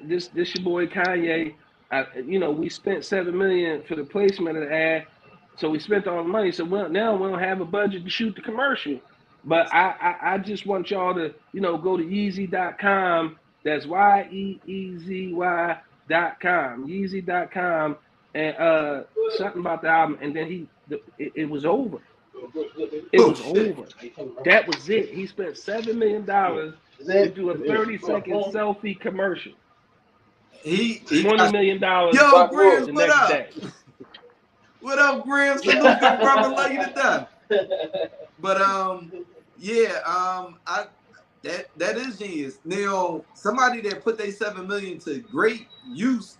this your boy Kanye. We spent $7 million for the placement of the ad, so we spent all the money. So now we don't have a budget to shoot the commercial. But I just want y'all to go to Yeezy.com. That's YEEZY.com. Yeezy.com, and something about the album. And then it was over. It was over. That was it. He spent $7 million to do a 30-second selfie commercial. He $20 million. Yo, Grams, the what next up? day. What up, Grams? Salute, big brother, love you to death. But that is genius. Now, somebody that put their $7 million to great use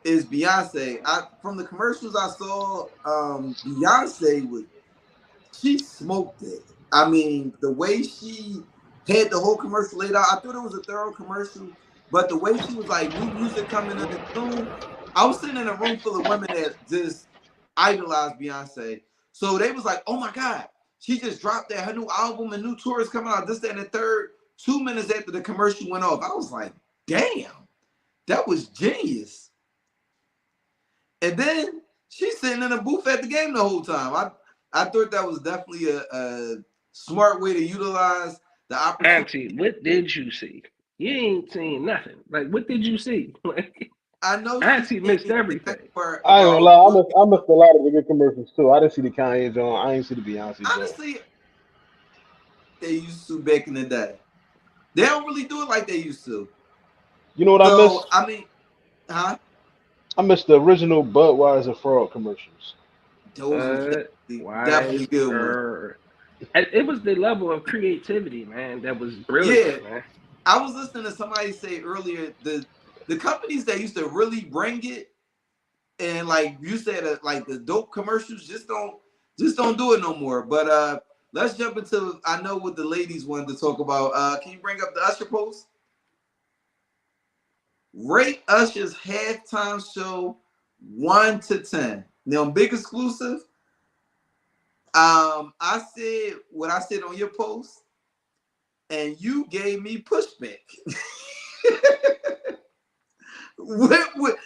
is Beyonce. From the commercials I saw, Beyonce she smoked it. The way she had the whole commercial laid out, I thought it was a thorough commercial, but the way she was like, new music coming in the room, I was sitting in a room full of women that just idolized Beyonce. So they was like, oh my God, she just dropped that, her new album and new tour is coming out, this, that, and the third. 2 minutes after the commercial went off, I was like, damn, that was genius. And then she's sitting in a booth at the game the whole time. I thought that was definitely a smart way to utilize the opportunity. Auntie, what did you see? You ain't seen nothing. Like, what did you see? I know Auntie missed everything. I ain't gonna lie, I missed a lot of the good commercials too. I didn't see the Kanye Jones. I ain't see the Beyonce Jones. Honestly, they used to back in the day. They don't really do it like they used to. You know what I missed? I missed Those were definitely good ones. It was the level of creativity, man, that was brilliant, man. I was listening to somebody say earlier the companies that used to really bring it, and like you said, like the dope commercials just don't do it no more. But let's jump into, I know what the ladies wanted to talk about. Can you bring up the Usher post? Rate Usher's halftime show 1 to 10. Now, big exclusive. I said what I said on your post, and you gave me pushback.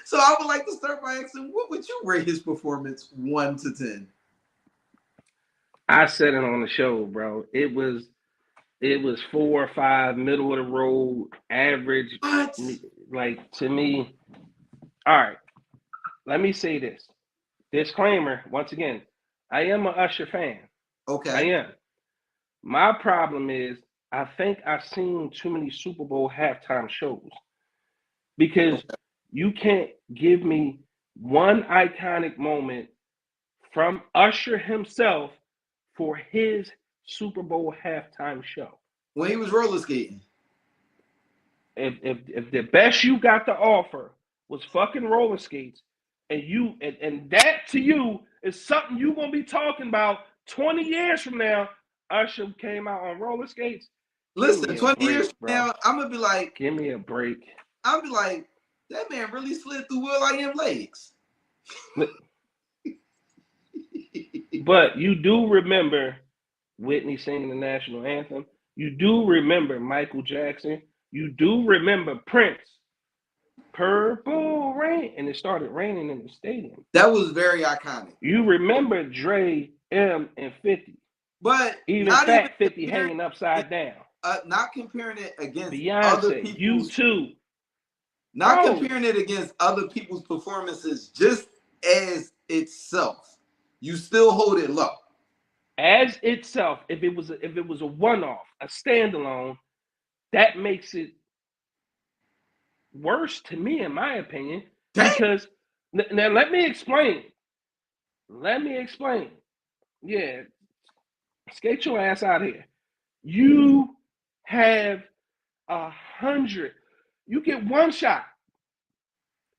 So I would like to start by asking, what would you rate his performance 1 to 10? I said it on the show, bro. It was 4 or 5, middle of the road, average. What? Like, to me, all right. Let me say this. Disclaimer, once again, I am an Usher fan. Okay. I am. My problem is I think I've seen too many Super Bowl halftime shows, because you can't give me one iconic moment from Usher himself for his Super Bowl halftime show. When he was roller skating. If the best you got to offer was fucking roller skates, and that to you is something you're gonna be talking about 20 years from now, Usher came out on roller skates. Listen, 20 years from now, I'm gonna be like, give me a break. I'll be like, that man really slid through will.i.am legs. But you do remember Whitney singing the national anthem. You do remember Michael Jackson. You do remember Prince. Purple Rain. And it started raining in the stadium. That was very iconic. You remember Dre, M, and 50. But even Fat 50 hanging upside down. Not comparing it against Beyonce, other people's. U2. Not comparing it against other people's performances, just as itself. You still hold it low. As itself, if it was a one-off, a standalone, that makes it worse to me, in my opinion. Because now let me explain. Yeah, skate your ass out here. You have 100. You get one shot.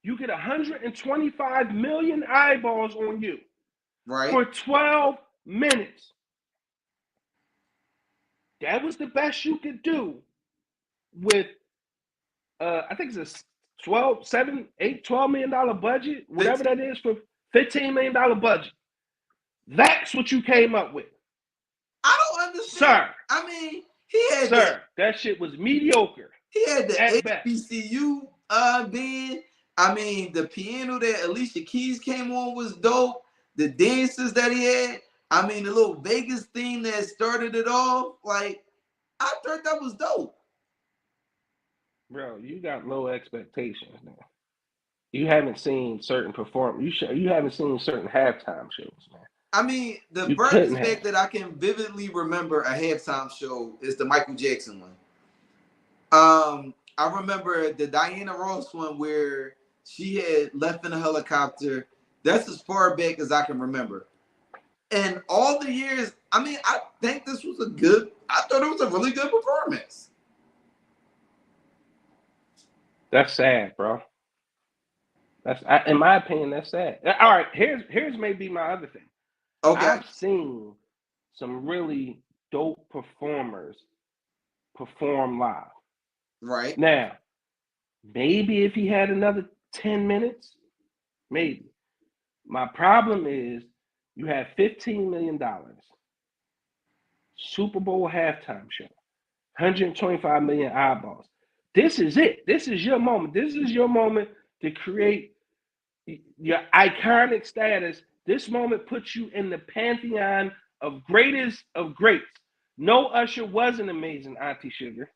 You get 125 million eyeballs on you, right, for 12 minutes. That was the best you could do with, I think it's a $12 million budget, whatever that is, for $15 million budget. That's what you came up with. I don't understand. Sir. I mean, he had that shit was mediocre. He had the HBCU band. I mean, the piano that Alicia Keys came on was dope. The dances that he had. I mean, the little Vegas theme that started it all. Like, I thought that was dope. Bro, you got low expectations now. You haven't seen certain you haven't seen certain halftime shows, man. I mean, the first fact that I can vividly remember a halftime show is the Michael Jackson one. I remember the Diana Ross one where she had left in a helicopter. That's as far back as I can remember. And all the years, I mean, I think this was I thought it was a really good performance. That's sad, bro. In my opinion, that's sad. All right, here's maybe my other thing. Okay. I've seen some really dope performers perform live. Right. Now, maybe if he had another 10 minutes, maybe. My problem is you have $15 million, Super Bowl halftime show, 125 million eyeballs. This is it. This is your moment. This is your moment to create your iconic status. This moment puts you in the pantheon of greatest of greats. No, Usher wasn't amazing, Auntie Sugar.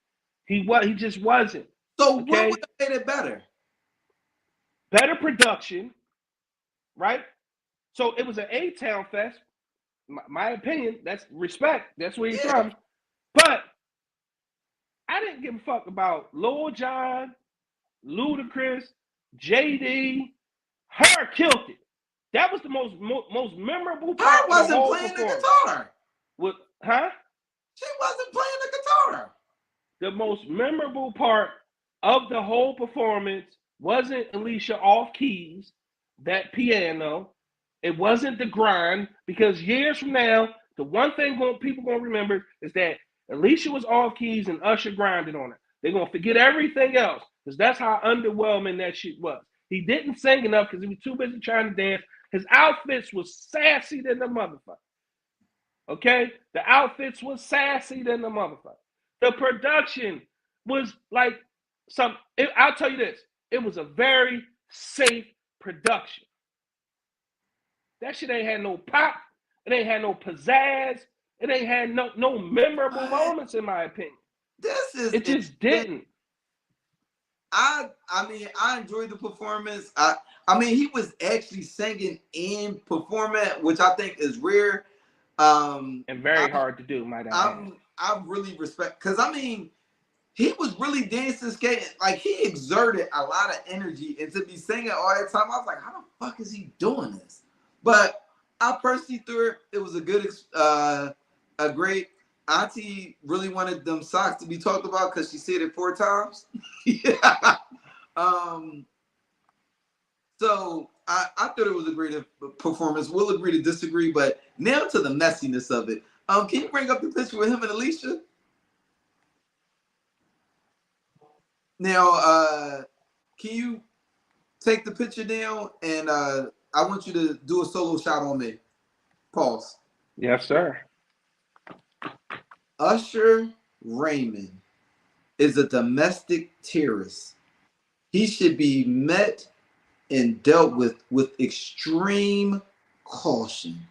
He just wasn't. So what would have made it better? Better production, right? So it was an A-Town fest. My opinion, that's respect. That's where he's from. But I didn't give a fuck about Lil Jon, Ludacris, JD. Her killed it. That was the most memorable Her part of the wasn't whole playing the performance. guitar. With, huh? She wasn't playing the guitar. The most memorable part of the whole performance wasn't Alicia off keys, that piano. It wasn't the grind, because years from now, the one thing people gonna remember is that Alicia was off keys and Usher grinded on it. They're gonna forget everything else, because that's how underwhelming that shit was. He didn't sing enough because he was too busy trying to dance. His outfits was sassy than the motherfucker. Okay? The outfits was sassy than the motherfucker. The production was like I'll tell you this. It was a very safe production. That shit ain't had no pop. It ain't had no pizzazz. It ain't had no memorable moments, in my opinion. It just didn't. I mean, I enjoyed the performance. I mean, he was actually singing and performing, which I think is rare. And very hard to do, might I add. I really respect, because I mean, he was really dancing, skating, like he exerted a lot of energy, and to be singing all that time, I was like, how the fuck is he doing this? But I personally thought it was a good, a great. Auntie really wanted them socks to be talked about because she said it 4 times. Yeah. So I thought it was a great performance. We'll agree to disagree, but now to the messiness of it. Can you bring up the picture with him and Alicia? Now, can you take the picture down, and I want you to do a solo shot on me. Pause. Yes, sir. Usher Raymond is a domestic terrorist. He should be met and dealt with extreme caution.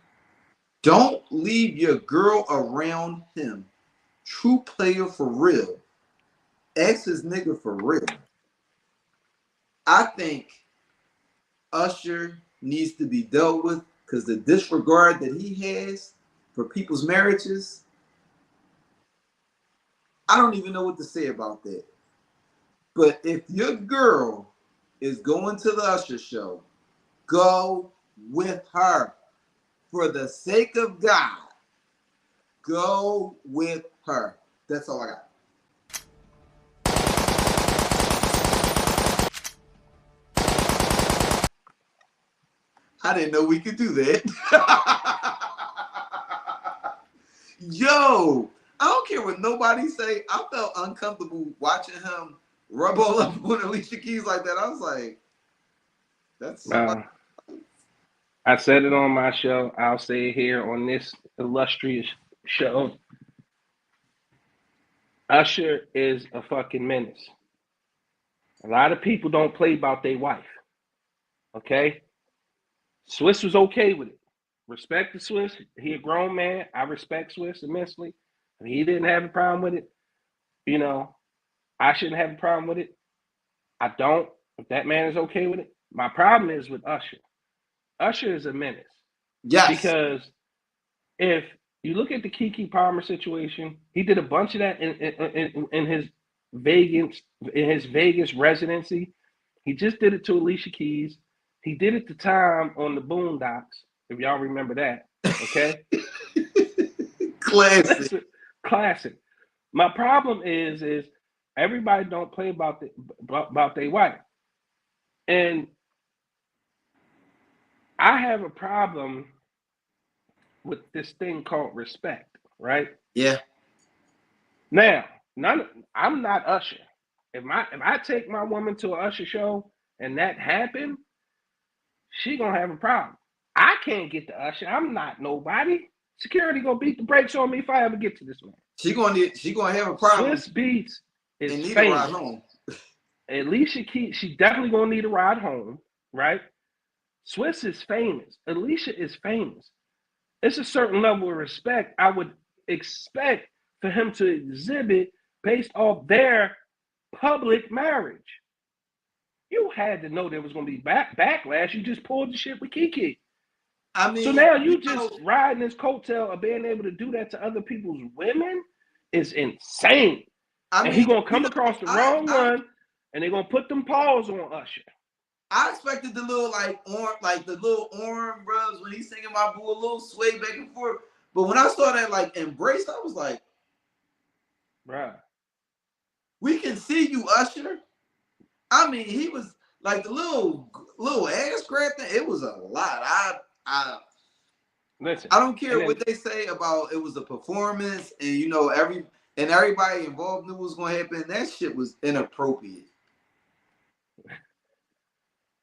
Don't leave your girl around him. True player for real. Ex his nigga for real. I think Usher needs to be dealt with, because the disregard that he has for people's marriages, I don't even know what to say about that. But if your girl is going to the Usher show, go with her. For the sake of God, go with her. That's all I got. I didn't know we could do that. Yo, I don't care what nobody say. I felt uncomfortable watching him rub all up on Alicia Keys like that. I was like, that's... I said it on my show. I'll say it here on this illustrious show. Usher is a fucking menace. A lot of people don't play about their wife. Okay? Swiss was okay with it. Respect the Swiss. He a grown man. I respect Swiss immensely. If he didn't have a problem with it, you know, I shouldn't have a problem with it. I don't. If that man is okay with it. My problem is with Usher. Usher is a menace. Yes. Because if you look at the Keke Palmer situation, he did a bunch of that in his Vegas residency. He just did it to Alicia Keys. He did it the time on the Boondocks, if y'all remember that. Okay? Classic. Classic. My problem is everybody don't play about their wife. And I have a problem with this thing called respect, right? Yeah. Now, I'm not Usher. If I take my woman to an Usher show and that happened, she gonna have a problem. I can't get to Usher. I'm not nobody. Security gonna beat the brakes on me if I ever get to this man. She gonna have a problem. Swiss Beats is and need famous. a ride home. Alicia Keys, she definitely gonna need a ride home, right? Swiss is famous. Alicia is famous. It's a certain level of respect I would expect for him to exhibit based off their public marriage. You had to know there was going to be backlash. You just pulled the shit with Keke. I mean, so now you just riding this coattail of being able to do that to other people's women is insane. And he's going to come across the wrong one, and they're going to put them paws on Usher. I expected the little the little arm rubs when he's singing my boo, a little sway back and forth. But when I saw that like embrace, I was like, bruh. We can see you, Usher. I mean, he was like the little ass grab thing. It was a lot. Listen, I don't care what they say about it was a performance, and you know everybody involved knew what was going to happen. That shit was inappropriate.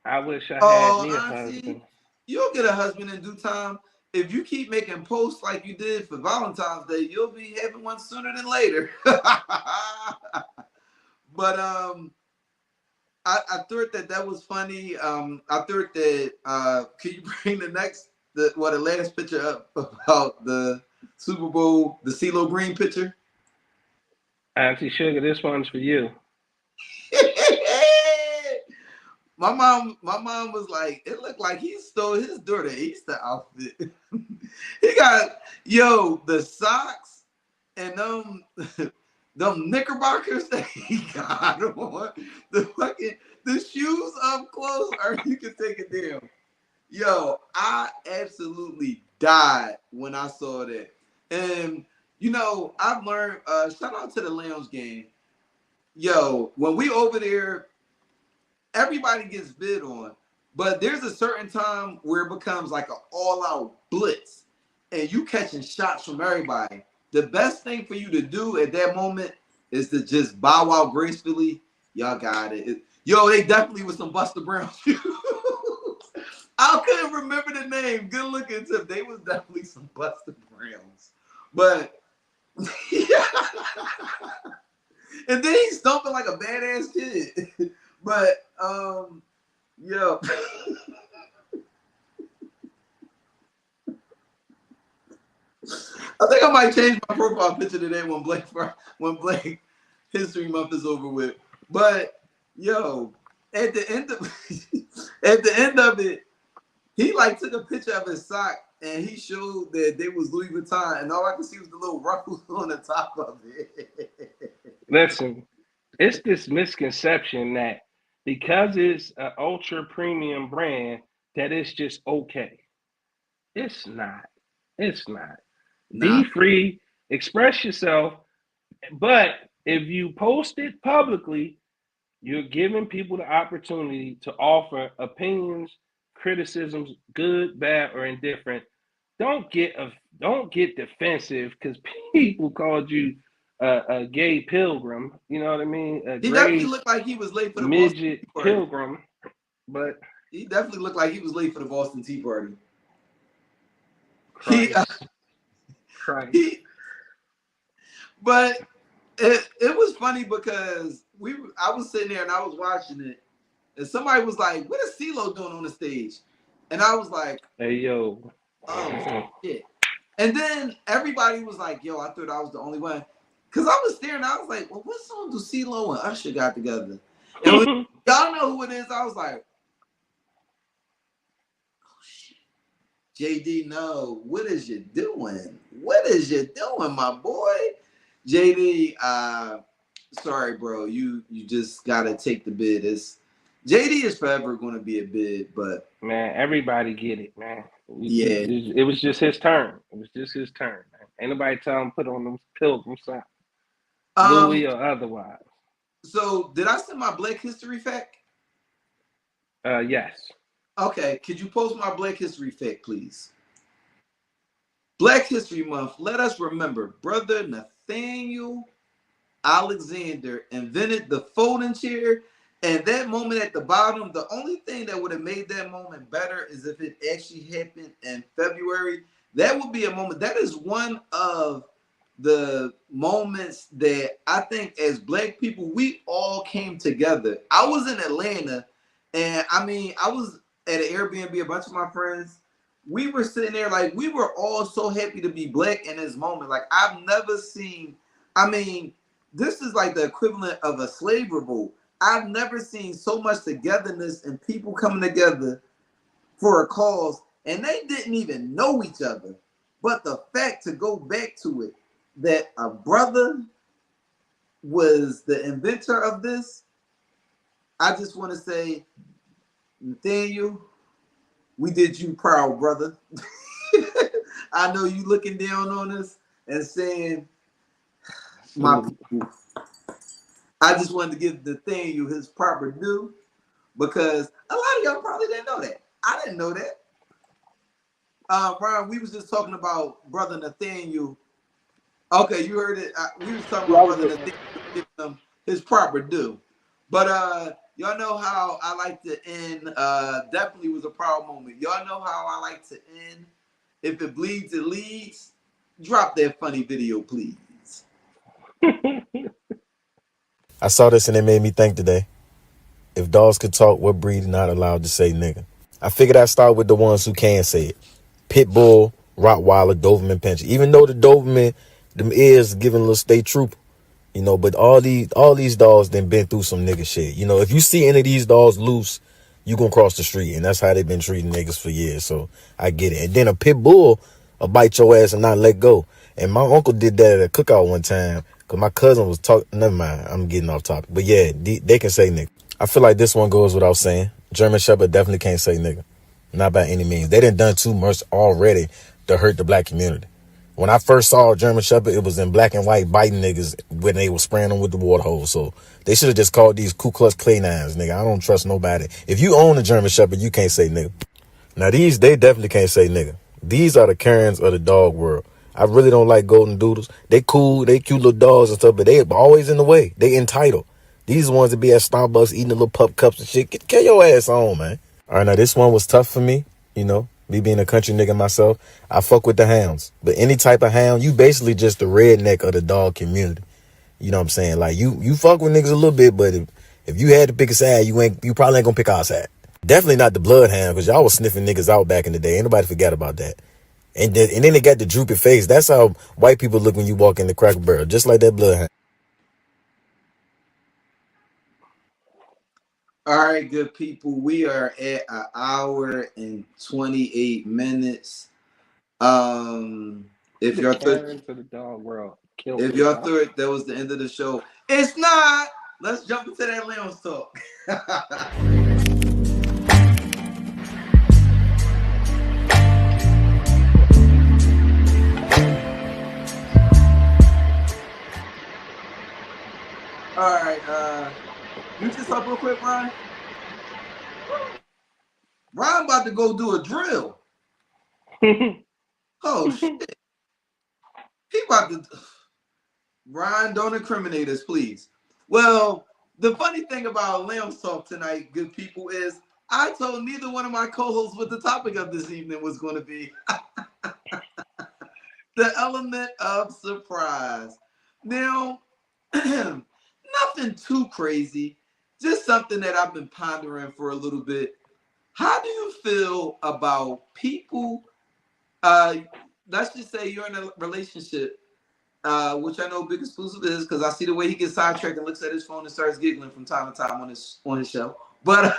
I wish I had me a Auntie, husband. You'll get a husband in due time. If you keep making posts like you did for Valentine's Day, you'll be having one sooner than later. But I thought that was funny. I thought that can you bring the last picture up about the Super Bowl, the CeeLo Green picture? Auntie Sugar, this one's for you. My mom was like, it looked like he stole his daughter Easter outfit. He got the socks and them knickerbockers that he got on, the shoes up close, or you can take it down. I absolutely died when I saw that. And I've learned, shout out to the Lounge game. When we over there, everybody gets bid on, but there's a certain time where it becomes like an all-out blitz and you catching shots from everybody. The best thing for you to do at that moment is to just bow out gracefully. Y'all got it. They definitely was some Buster Brown shoes. I couldn't remember the name. Good looking tip. They was definitely some Buster Browns. But and then he's stomping like a badass kid. But I think I might change my profile picture today when Black History Month is over with. But at the end of it, he like took a picture of his sock and he showed that they was Louis Vuitton, and all I could see was the little ruffles on the top of it. Listen, it's this misconception that because it's an ultra premium brand that it's just okay. It's not. It's not. Be free, express yourself, but if you post it publicly, you're giving people the opportunity to offer opinions, criticisms, good, bad, or indifferent. Don't get defensive because people called you a gay pilgrim. You know what I mean? He definitely looked like he was late for the midget pilgrim, but he definitely looked like he was late for the Boston Tea Party. But it was funny because I was sitting there and I was watching it, and somebody was like, "What is CeeLo doing on the stage?" And I was like, "Hey yo, oh shit!" And then everybody was like, "Yo, I thought I was the only one," because I was staring. I was like, "Well, what song do CeeLo and Usher got together?" And when y'all know who it is, I was like, "Oh shit, JD, no, what is you doing? What is you doing, my boy?" JD, sorry, bro. You just gotta take the bid. JD is forever going to be a bid, but man, everybody get it, man. It was just his turn. It was just his turn, man. Ain't nobody tell him put on them pilgrim socks, Louis or otherwise. So, did I send my Black History fact? Yes. Okay, could you post my Black History fact, please? Black History Month. Let us remember, Brother Nathaniel Alexander invented the folding chair. And that moment at the bottom, the only thing that would have made that moment better is if it actually happened in February. That would be a moment. That is one of the moments that I think as Black people, we all came together. I was in Atlanta, and I mean, I was at an Airbnb, a bunch of my friends. We were sitting there like we were all so happy to be Black in this moment. Like I've never seen, I mean, this is like the equivalent of a slave revolt. I've never seen so much togetherness and people coming together for a cause, and they didn't even know each other. But the fact, to go back to it, that a brother was the inventor of this, I just want to say Nathaniel, we did you proud, brother. I know you looking down on us and saying, my people. I just wanted to give Nathaniel his proper due because a lot of y'all probably didn't know that. I didn't know that. Brian, we was just talking about brother Nathaniel. Okay, you heard it. We was talking about brother Nathaniel giving him his proper due. But y'all know how I like to end. Definitely was a proud moment. Y'all know how I like to end. If it bleeds, it leads. Drop that funny video, please. I saw this and it made me think today. If dogs could talk, what breed is not allowed to say nigga? I figured I'd start with the ones who can say it. Pit Bull, Rottweiler, Doberman Pinscher. Even though the Doberman, them ears giving a little state trooper. You know, but all these dogs done been through some nigga shit. You know, if you see any of these dogs loose, you gonna cross the street. And that's how they've been treating niggas for years. So I get it. And then a Pit Bull will bite your ass and not let go. And my uncle did that at a cookout one time. Cause my cousin was talking. Never mind. I'm getting off topic. But yeah, they can say nigga. I feel like this one goes without saying. German Shepherd definitely can't say nigga. Not by any means. They done too much already to hurt the black community. When I first saw a German Shepherd, it was in black and white biting niggas when they were spraying them with the water hose. So they should have just called these Ku Klux Klanans, nigga. I don't trust nobody. If you own a German Shepherd, you can't say nigga. Now they definitely can't say nigga. These are the Karens of the dog world. I really don't like golden doodles. They cool, they cute little dogs and stuff, but they always in the way. They entitled. These are the ones that be at Starbucks eating the little pup cups and shit. Get your ass on, man. All right, now this one was tough for me, you know. Me being a country nigga myself, I fuck with the hounds. But any type of hound, you basically just the redneck of the dog community. You know what I'm saying? Like you fuck with niggas a little bit, but if you had to pick a side, you probably ain't gonna pick our side. Definitely not the bloodhound, because y'all was sniffing niggas out back in the day. Ain't nobody forgot about that. And then they got the droopy face. That's how white people look when you walk in the Cracker Barrel, just like that bloodhound. All right, good people. We are at an hour and 28 minutes. If y'all thought the dog world, if y'all thought that was the end of the show, it's not. Let's jump into that Leon's talk. All right, you just up real quick, Ryan. Ryan about to go do a drill. Oh shit! He about to. Ryan, don't incriminate us, please. Well, the funny thing about Lamb's Talk tonight, good people, is I told neither one of my co-hosts what the topic of this evening was going to be. The element of surprise. Now, nothing too crazy, just something that I've been pondering for a little bit. How do you feel about people? Let's just say you're in a relationship, which I know Big Exclusive is, because I see the way he gets sidetracked and looks at his phone and starts giggling from time to time on his show. But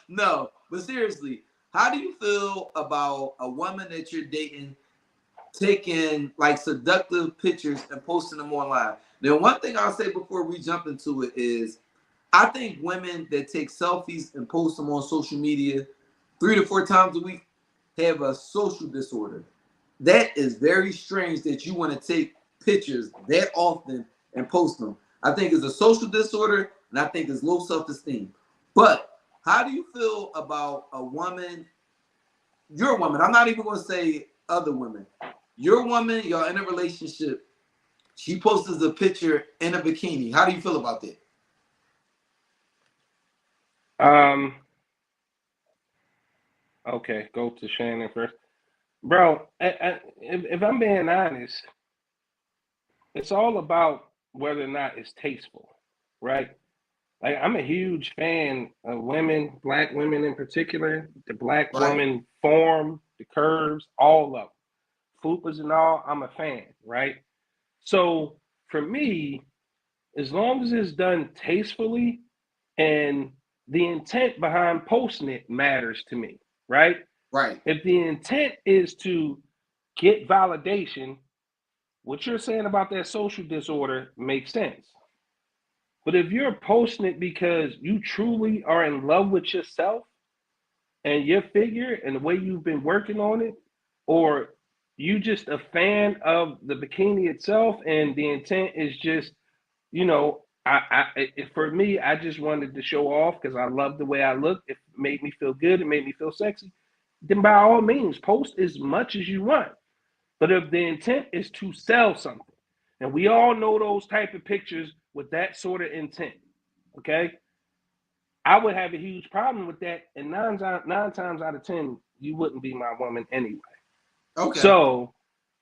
no, but seriously, how do you feel about a woman that you're dating taking like seductive pictures and posting them online? Now, one thing I'll say before we jump into it is, I think women that take selfies and post them on social media 3 to 4 times a week have a social disorder. That is very strange that you want to take pictures that often and post them. I think it's a social disorder, and I think it's low self-esteem. But how do you feel about a woman, your woman, I'm not even going to say other women, your woman, y'all in a relationship, she posts a picture in a bikini. How do you feel about that? Okay, go to Shannon first. Bro, if I'm being honest, it's all about whether or not it's tasteful, right? Like, I'm a huge fan of women, black women in particular, the black woman form, the curves, all of them. Fupas and all, I'm a fan, right? So for me, as long as it's done tastefully and the intent behind posting it matters to me, right? Right. If the intent is to get validation, what you're saying about that social disorder makes sense. But if you're posting it because you truly are in love with yourself and your figure and the way you've been working on it, or you just a fan of the bikini itself and the intent is just, you know, for me, I just wanted to show off because I love the way I look. It made me feel good. It made me feel sexy. Then by all means, post as much as you want. But if the intent is to sell something, and we all know those type of pictures with that sort of intent, okay? I would have a huge problem with that, and nine times out of 10, you wouldn't be my woman anyway. Okay. So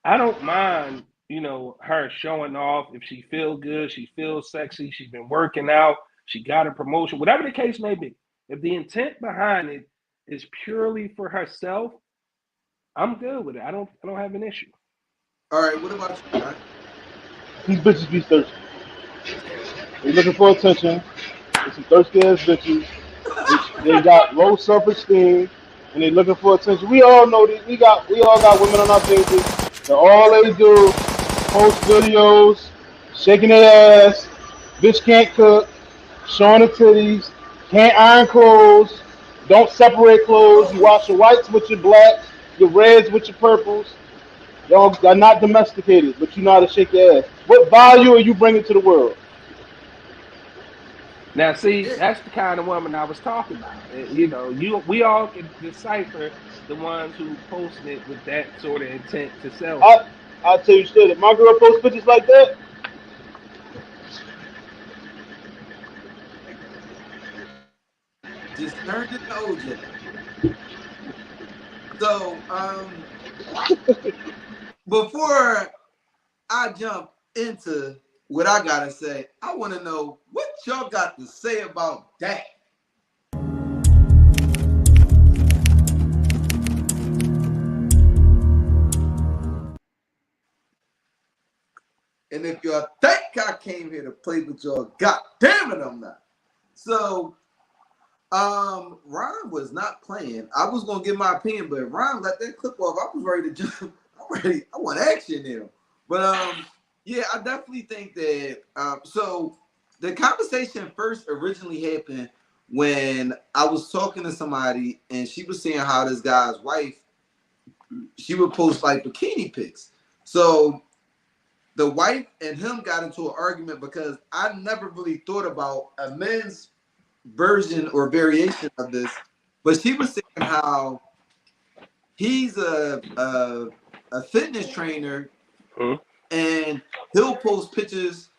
I don't mind, you know, her showing off if she feels good, she feels sexy, she's been working out, she got a promotion, whatever the case may be. If the intent behind it is purely for herself, I'm good with it. I don't have an issue. All right, what about you, man? These bitches be thirsty. They looking for attention. There's some thirsty ass bitches. They got low self-esteem, and they looking for attention. We all know this. We all got women on our pages. That all they do, post videos, shaking their ass. Bitch can't cook, showing her titties, can't iron clothes, don't separate clothes. You wash your whites with your blacks, your reds with your purples. Y'all are not domesticated, but you know how to shake your ass. What value are you bringing to the world? Now, see, that's the kind of woman I was talking about. You know, we all can decipher the ones who posted it with that sort of intent to sell. I'll tell you straight, if my girl posts pictures like that, just turned into OJ. So, before I jump into what I gotta say, I want to know what y'all got to say about that. And if y'all think I came here to play with y'all, god damn it, I'm not. So, Ron was not playing. I was gonna give my opinion, but Ron let that clip off. I was ready to jump. I want action there. But yeah, I definitely think that so the conversation first originally happened when I was talking to somebody and she was saying how this guy's wife, she would post like bikini pics. So the wife and him got into an argument because I never really thought about a men's version or variation of this, but she was saying how he's a fitness trainer and he'll post pictures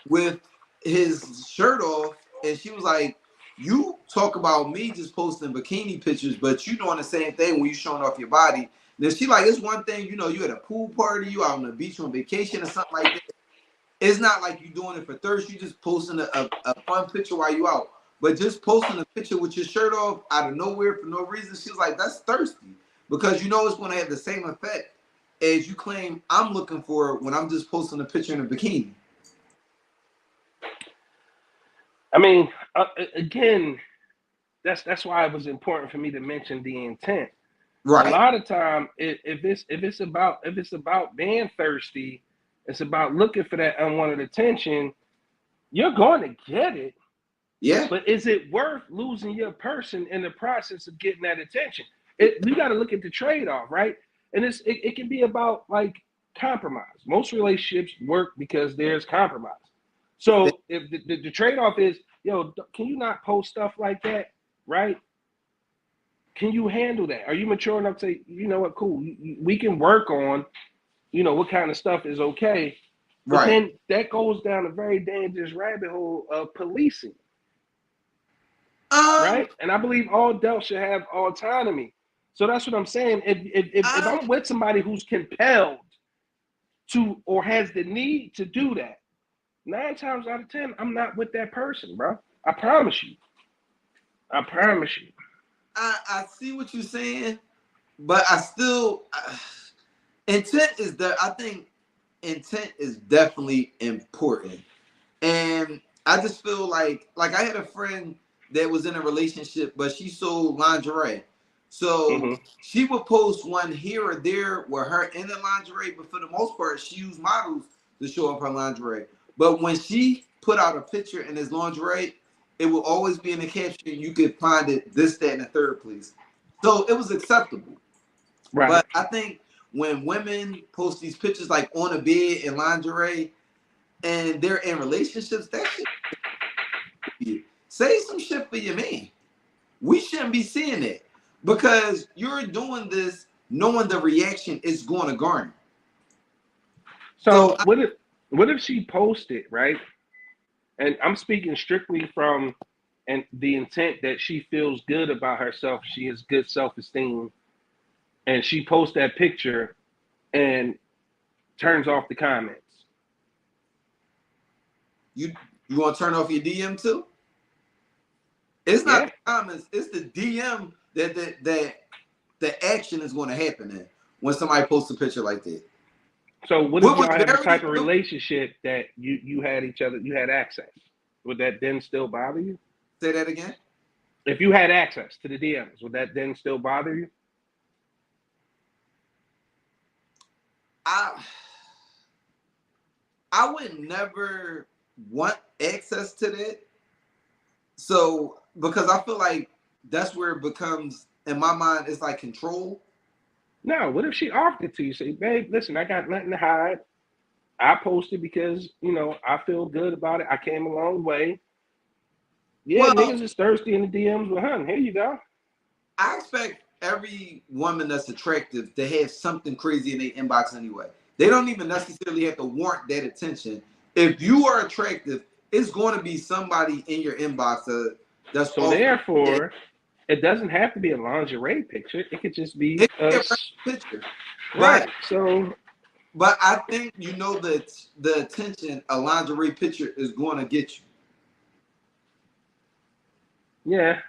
with his shirt off, and she was like, you talk about me just posting bikini pictures, but you doing the same thing when you showing off your body. Then she like, it's one thing, you know, you at a pool party, you out on the beach on vacation or something like that. It's not like you doing it for thirst, you just posting a fun picture while you out. But just posting a picture with your shirt off out of nowhere for no reason, she was like, that's thirsty. Because you know it's going to have the same effect as you claim I'm looking for when I'm just posting a picture in a bikini. I mean, again, that's why it was important for me to mention the intent. Right. A lot of time, if it's about being thirsty, it's about looking for that unwanted attention. You're going to get it. Yeah. But is it worth losing your person in the process of getting that attention? We got to look at the trade-off, right? And it can be about like compromise. Most relationships work because there's compromise. So if the trade-off is, yo, can you not post stuff like that, right? Can you handle that? Are you mature enough to say, you know what, cool, we can work on, you know, what kind of stuff is okay. But right. Then that goes down a very dangerous rabbit hole of policing. Right? And I believe all adults should have autonomy. So that's what I'm saying. If I'm with somebody who's compelled to or has the need to do that, 9 times out of 10, I'm not with that person, bro. I promise you. I promise you. I see what you're saying, but I still intent is that I think intent is definitely important. And I just feel like I had a friend that was in a relationship, but she sold lingerie. So she would post one here or there with her in the lingerie, but for the most part, she used models to show off her lingerie. But when she put out a picture in his lingerie, it will always be in the caption. You could find it this, that, and the third, please. So it was acceptable. Right. But I think when women post these pictures like on a bed in lingerie and they're in relationships, that shit, say some shit for your man. We shouldn't be seeing that because you're doing this knowing the reaction is going to garner. So what if she posted, right? And I'm speaking strictly from the intent that she feels good about herself. She has good self-esteem. And she posts that picture and turns off the comments. You want to turn off your DM too? It's not the comments, it's the DM that the action is going to happen in when somebody posts a picture like that. So what if y'all had the type of relationship that you had each other, you had access? Would that then still bother you? Say that again? If you had access to the DMs, would that then still bother you? I would never want access to that. So, because I feel like that's where it becomes, in my mind, it's like control. No, what if she offered it to you? Say, babe, listen, I got nothing to hide. I posted because, I feel good about it. I came a long way. Yeah, niggas is thirsty in the DMs. Well, hun, here you go. I expect every woman that's attractive to have something crazy in their inbox anyway. They don't even necessarily have to warrant that attention. If you are attractive, it's going to be somebody in your inbox that's so therefore it doesn't have to be a lingerie picture. It could just be a picture. Right. So but I think that the attention a lingerie picture is going to get you. Yeah,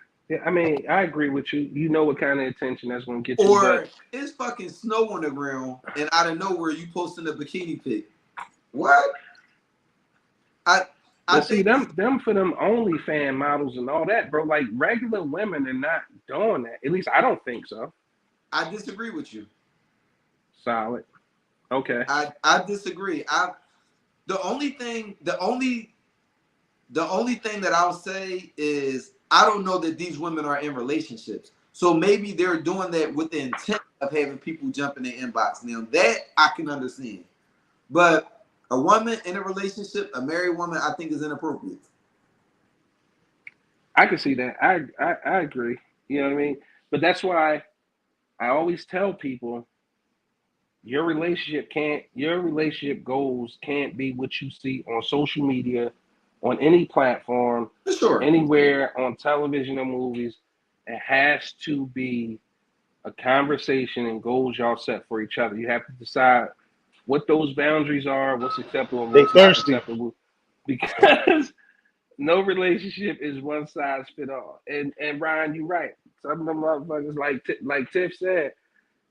I mean, I agree with you. You know what kind of attention that's going to get you. Or it's fucking snow on the ground, and out of nowhere you posting a bikini pic. What? I see them for them OnlyFans models and all that, bro. Like regular women are not doing that. At least I don't think so. I disagree with you. Solid. Okay. I disagree. The only thing that I'll say is I don't know that these women are in relationships. So maybe they're doing that with the intent of having people jump in their inbox. Now that I can understand. But a woman in a relationship, a married woman, I think is inappropriate. I can see that. I agree. You know what I mean? But that's why I always tell people your relationship goals can't be what you see on social media, on any platform, anywhere, on television or movies. It has to be a conversation and goals y'all set for each other. You have to decide what those boundaries are, what's acceptable, what's not acceptable. Because no relationship is one size fit all. And Ryan, you're right. Some of them motherfuckers, like Tiff said,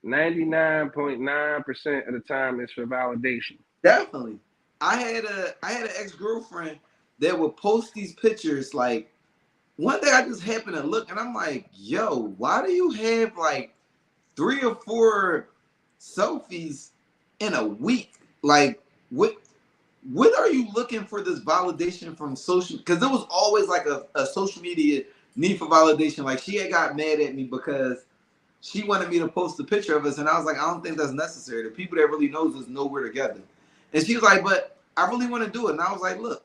99.9% of the time is for validation. Definitely. I had an ex-girlfriend that would post these pictures. Like one day I just happened to look and I'm like, yo, why do you have like 3 or 4 selfies in a week? Like what are you looking for this validation from social? Because there was always like a social media need for validation. Like she had got mad at me because she wanted me to post a picture of us, and I was like, I don't think that's necessary. The people that really knows us know we're together. And she was like, but I really want to do it. And I was like, look,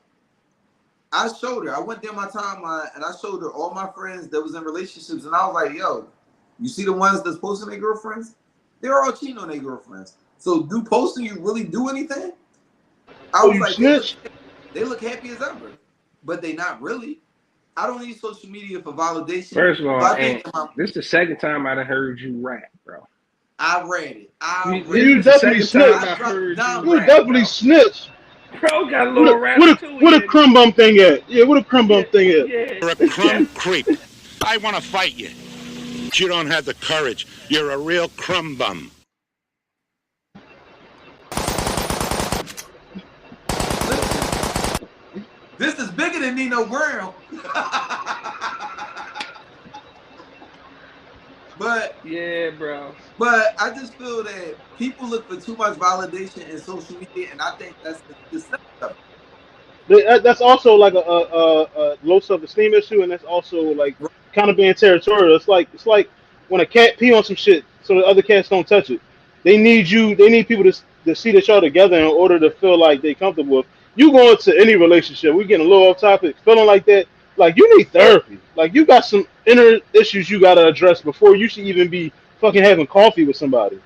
I showed her. I went down my timeline and I showed her all my friends that was in relationships, and I was like, yo, you see the ones that's posting their girlfriends? They're all cheating on their girlfriends. So do posting you really do anything? I was like, they look happy as ever, but they not really. I don't need social media for validation. First of all, this is the second time I done heard you rap, bro. I read it. You definitely snitched. You definitely snitched. Bro got a little rap too. What a crumb bum thing at? Yeah, what a crumb bum thing at? You're a crumb creep. I want to fight you. But you don't have the courage. You're a real crumb bum. This is bigger than Nino Brown. But yeah, bro. But I just feel that people look for too much validation in social media, and I think that's the stuff. That's also like a low self-esteem issue, and that's also like kind of being territorial. It's like when a cat pee on some shit so the other cats don't touch it. They need you. They need people to see that y'all together in order to feel like they comfortable. If you go into any relationship, we getting a little off topic, feeling like that, like you need therapy. Like you got some inner issues you gotta address before you should even be fucking having coffee with somebody.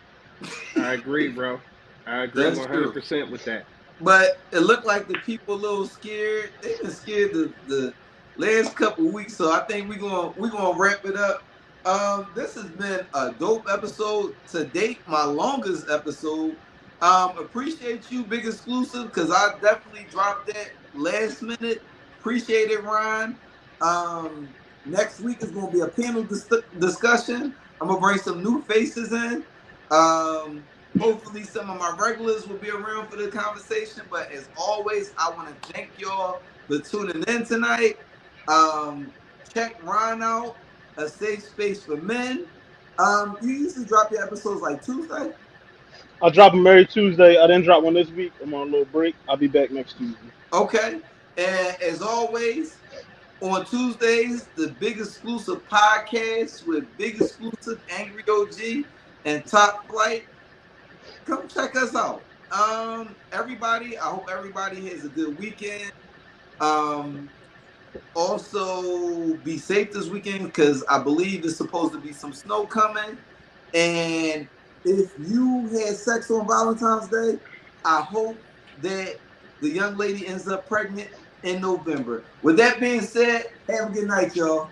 I agree, bro. I agree 100% with that. But it looked like the people a little scared. They've been scared the last couple of weeks, so I think we're gonna wrap it up. This has been a dope episode to date, my longest episode. Appreciate you, Big Exclusive, because I definitely dropped that last minute. Appreciate it, Ryan. Next week is gonna be a panel discussion. I'm gonna bring some new faces in. Hopefully some of my regulars will be around for the conversation. But as always, I want to thank y'all for tuning in tonight. Check Ron out, A Safe Space for Men. You usually drop your episodes like Tuesday? I drop them every Tuesday. I didn't drop one this week. I'm on a little break. I'll be back next Tuesday. Okay. And as always, on Tuesdays, the Big Exclusive podcast with Big Exclusive, Angry OG, and Top Flight. Come check us out. Everybody, I hope everybody has a good weekend. Also, be safe this weekend because I believe there's supposed to be some snow coming. And if you had sex on Valentine's Day, I hope that the young lady ends up pregnant in November. With that being said, have a good night, y'all.